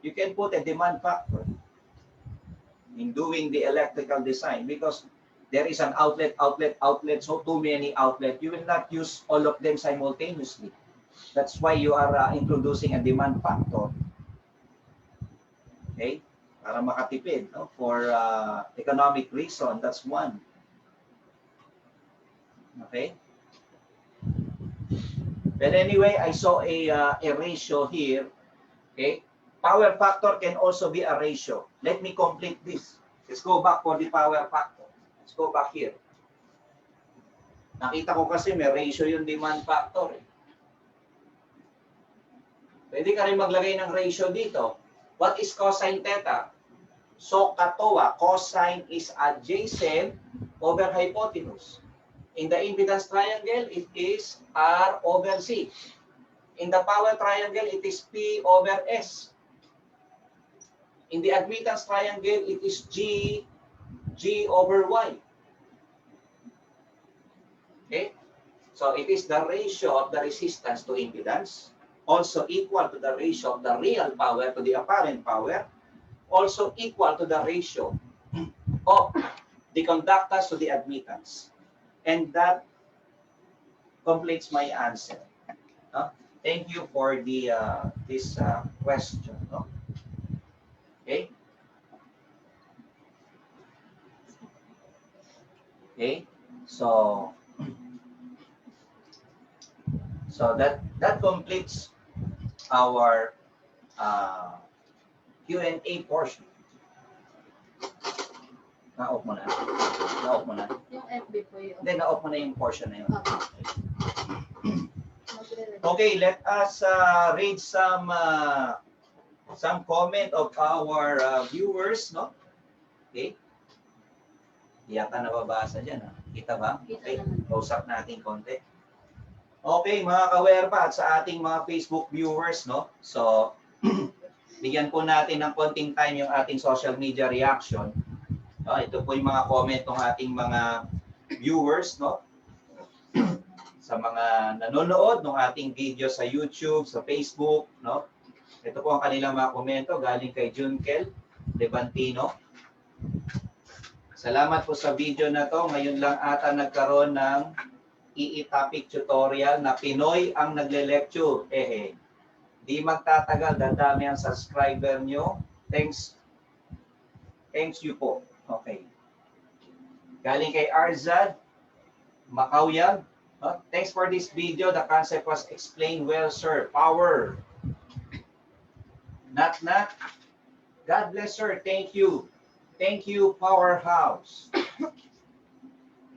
you can put a demand factor in doing the electrical design because there is an outlet, so too many outlets. You will not use all of them simultaneously. That's why you are introducing a demand factor. Okay? Para makatipid, no? For economic reason, that's one. Okay? But anyway, I saw a ratio here. Okay? Power factor can also be a ratio. Let me complete this. Let's go back for the power factor. Let's go back here. Nakita ko kasi may ratio yung demand factor. Pwede ka rin maglagay ng ratio dito. What is cosine theta? So, katoa, cosine is adjacent over hypotenuse. In the impedance triangle, it is R over C. In the power triangle, it is P over S. In the admittance triangle, it is G over Y. Okay? So, it is the ratio of the resistance to impedance, also equal to the ratio of the real power to the apparent power, also equal to the ratio of the conductance to the admittance. And that completes my answer. Thank you for this question. Okay. Okay. So that completes our Q&A portion. Na-off mo na. Na-off mo na. Yung FB po yun. Hindi, na-off mo na yung portion na yun. Okay. Okay, let us read some comment of our viewers, no? Okay. Yata nababasa dyan, ha? Kita ba? Okay, close up natin konti. Okay, mga kawerpa at sa ating mga Facebook viewers, no? So, bigyan po natin ng konting time yung ating social media reaction. Ito po yung mga comment ng ating mga viewers, no? Sa mga nanonood ng ating video sa YouTube, sa Facebook, no? Ito po ang kanilang mga komento galing kay Junkel Levantino. Salamat po sa video na to. Ngayon lang ata nagkaroon ng EE topic tutorial na Pinoy ang nagle-lecture. Di magtatagal, dadami ang subscriber nyo. Thanks you po. Okay. Galing kay Arzad Makawyag. Thanks for this video. The concept was explained well, sir. Power. Not. God bless, sir. Thank you. Thank you, Powerhouse.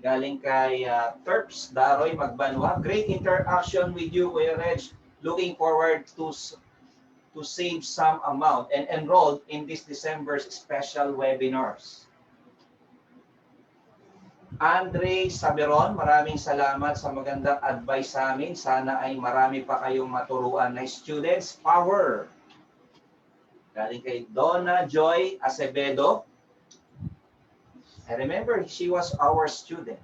Galing kay Terps Daroy Magbanwa. Great interaction with you, Kuya Reg. Looking forward to save some amount and enroll in this December's special webinars. Andre Saberon, maraming salamat sa magandang advice sa amin. Sana ay marami pa kayong maturuan na students. Power! Galing kay Donna Joy Acevedo. I remember she was our student.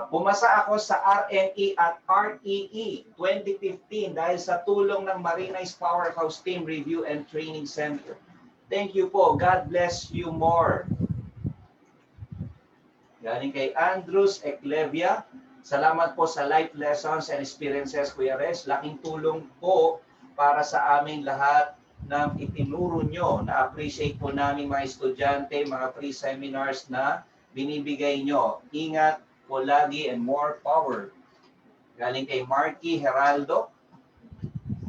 Pumasa ako sa RME at REE 2015 dahil sa tulong ng Marinais Powerhouse Team Review and Training Center. Thank you po. God bless you more. Galing kay Andrews Eclevia. Salamat po sa life lessons and experiences, Kuya Res. Laking tulong po para sa aming lahat ng itinuro nyo. Na-appreciate po namin mga estudyante, mga free seminars na binibigay nyo. Ingat po lagi and more power. Galing kay Marky Heraldo.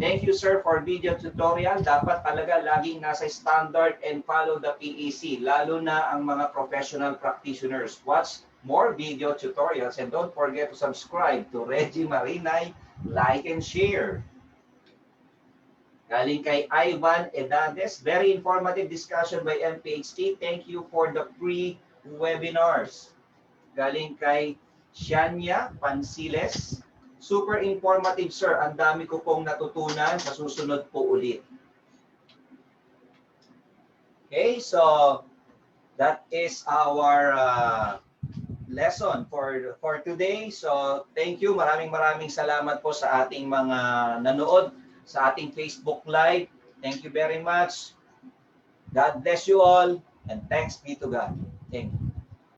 Thank you, sir, for video tutorial. Dapat talaga laging nasa standard and follow the PEC, lalo na ang mga professional practitioners. Watch more video tutorials and don't forget to subscribe to Reggie Marinay, like and share. Galing kay Ivan Edades, very informative discussion by MPHT. Thank you for the free webinars. Galing kay Shania Pansiles. Super informative, sir. Ang dami ko pong natutunan. Sa susunod po ulit. Okay, so that is our lesson for today. So thank you. Maraming salamat po sa ating mga nanood sa ating Facebook Live. Thank you very much. God bless you all and thanks be to God. Thank you.